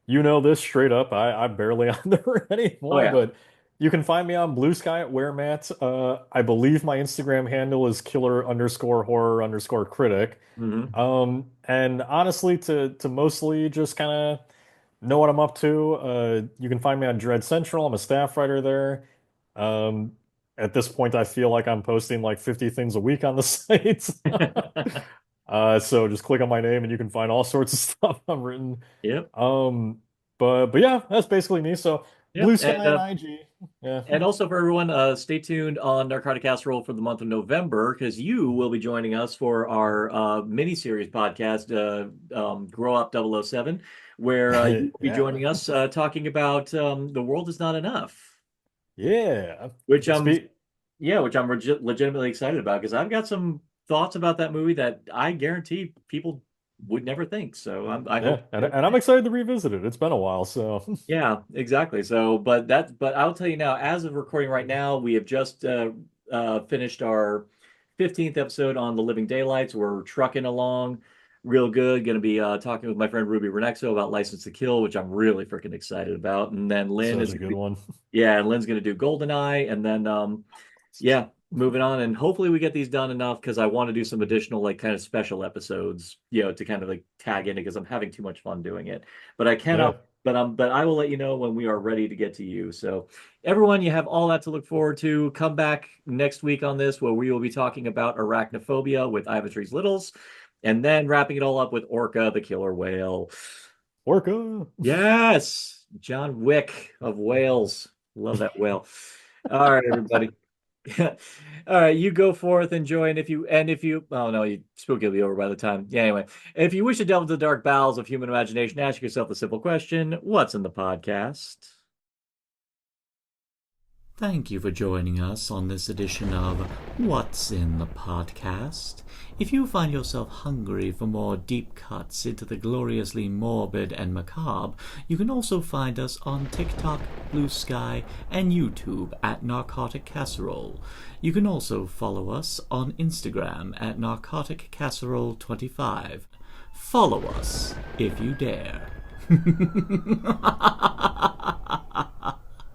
you know this straight up. I'm barely on there Oh anymore, yeah. but you can find me on Bluesky at where Matt. I believe my Instagram handle is killer_horror_critic. Hmm. And honestly, to mostly just kind of know what I'm up to. You can find me on Dread Central. I'm a staff writer there. Um, at this point, I feel like I'm posting like 50 things a week on the site. So just click on my name and you can find all sorts of stuff I've written. Yep. Um, but yeah, that's basically me. So Yep. Blue Sky and IG. Yeah. And also for everyone, stay tuned on Narcotic Casserole for the month of November because you will be joining us for our mini-series podcast, Grow Up 007, where you will be Yeah. joining us talking about The World Is Not Enough, Yeah. which Speak. which I'm legitimately excited about because I've got some thoughts about that movie that I guarantee people would never think. So I Yeah, hope. and I'm excited to revisit it. It's been a while, so Yeah, exactly. So, but I'll tell you now, as of recording right now, we have just finished our 15th episode on the Living Daylights. We're trucking along real good. Going to be talking with my friend Ruby Renexo about License to Kill, which I'm really freaking excited about. And then Lynn such is a going to good be, one. yeah, and Lynn's going to do GoldenEye, and then yeah, moving on, and hopefully we get these done enough because I want to do some additional like kind of special episodes, to kind of like tag in it because I'm having too much fun doing it. But I Yeah. cannot. But I will let you know when we are ready to get to you. So everyone, you have all that to look forward to. Come back next week on this where we will be talking about arachnophobia with Ivatry's Littles, and then wrapping it all up with Orca, the killer whale. Orca. Yes, John Wick of Wales. Love that whale. All right, everybody. All right, you go forth, enjoy, and if you oh no, you spook will be over by the time. Yeah, anyway. If you wish to delve into the dark bowels of human imagination, ask yourself the simple question, what's in the podcast? Thank you for joining us on this edition of What's in the Podcast. If you find yourself hungry for more deep cuts into the gloriously morbid and macabre, you can also find us on TikTok, Bluesky, and YouTube at Narcotic Casserole. You can also follow us on Instagram at Narcotic Casserole 25. Follow us if you dare.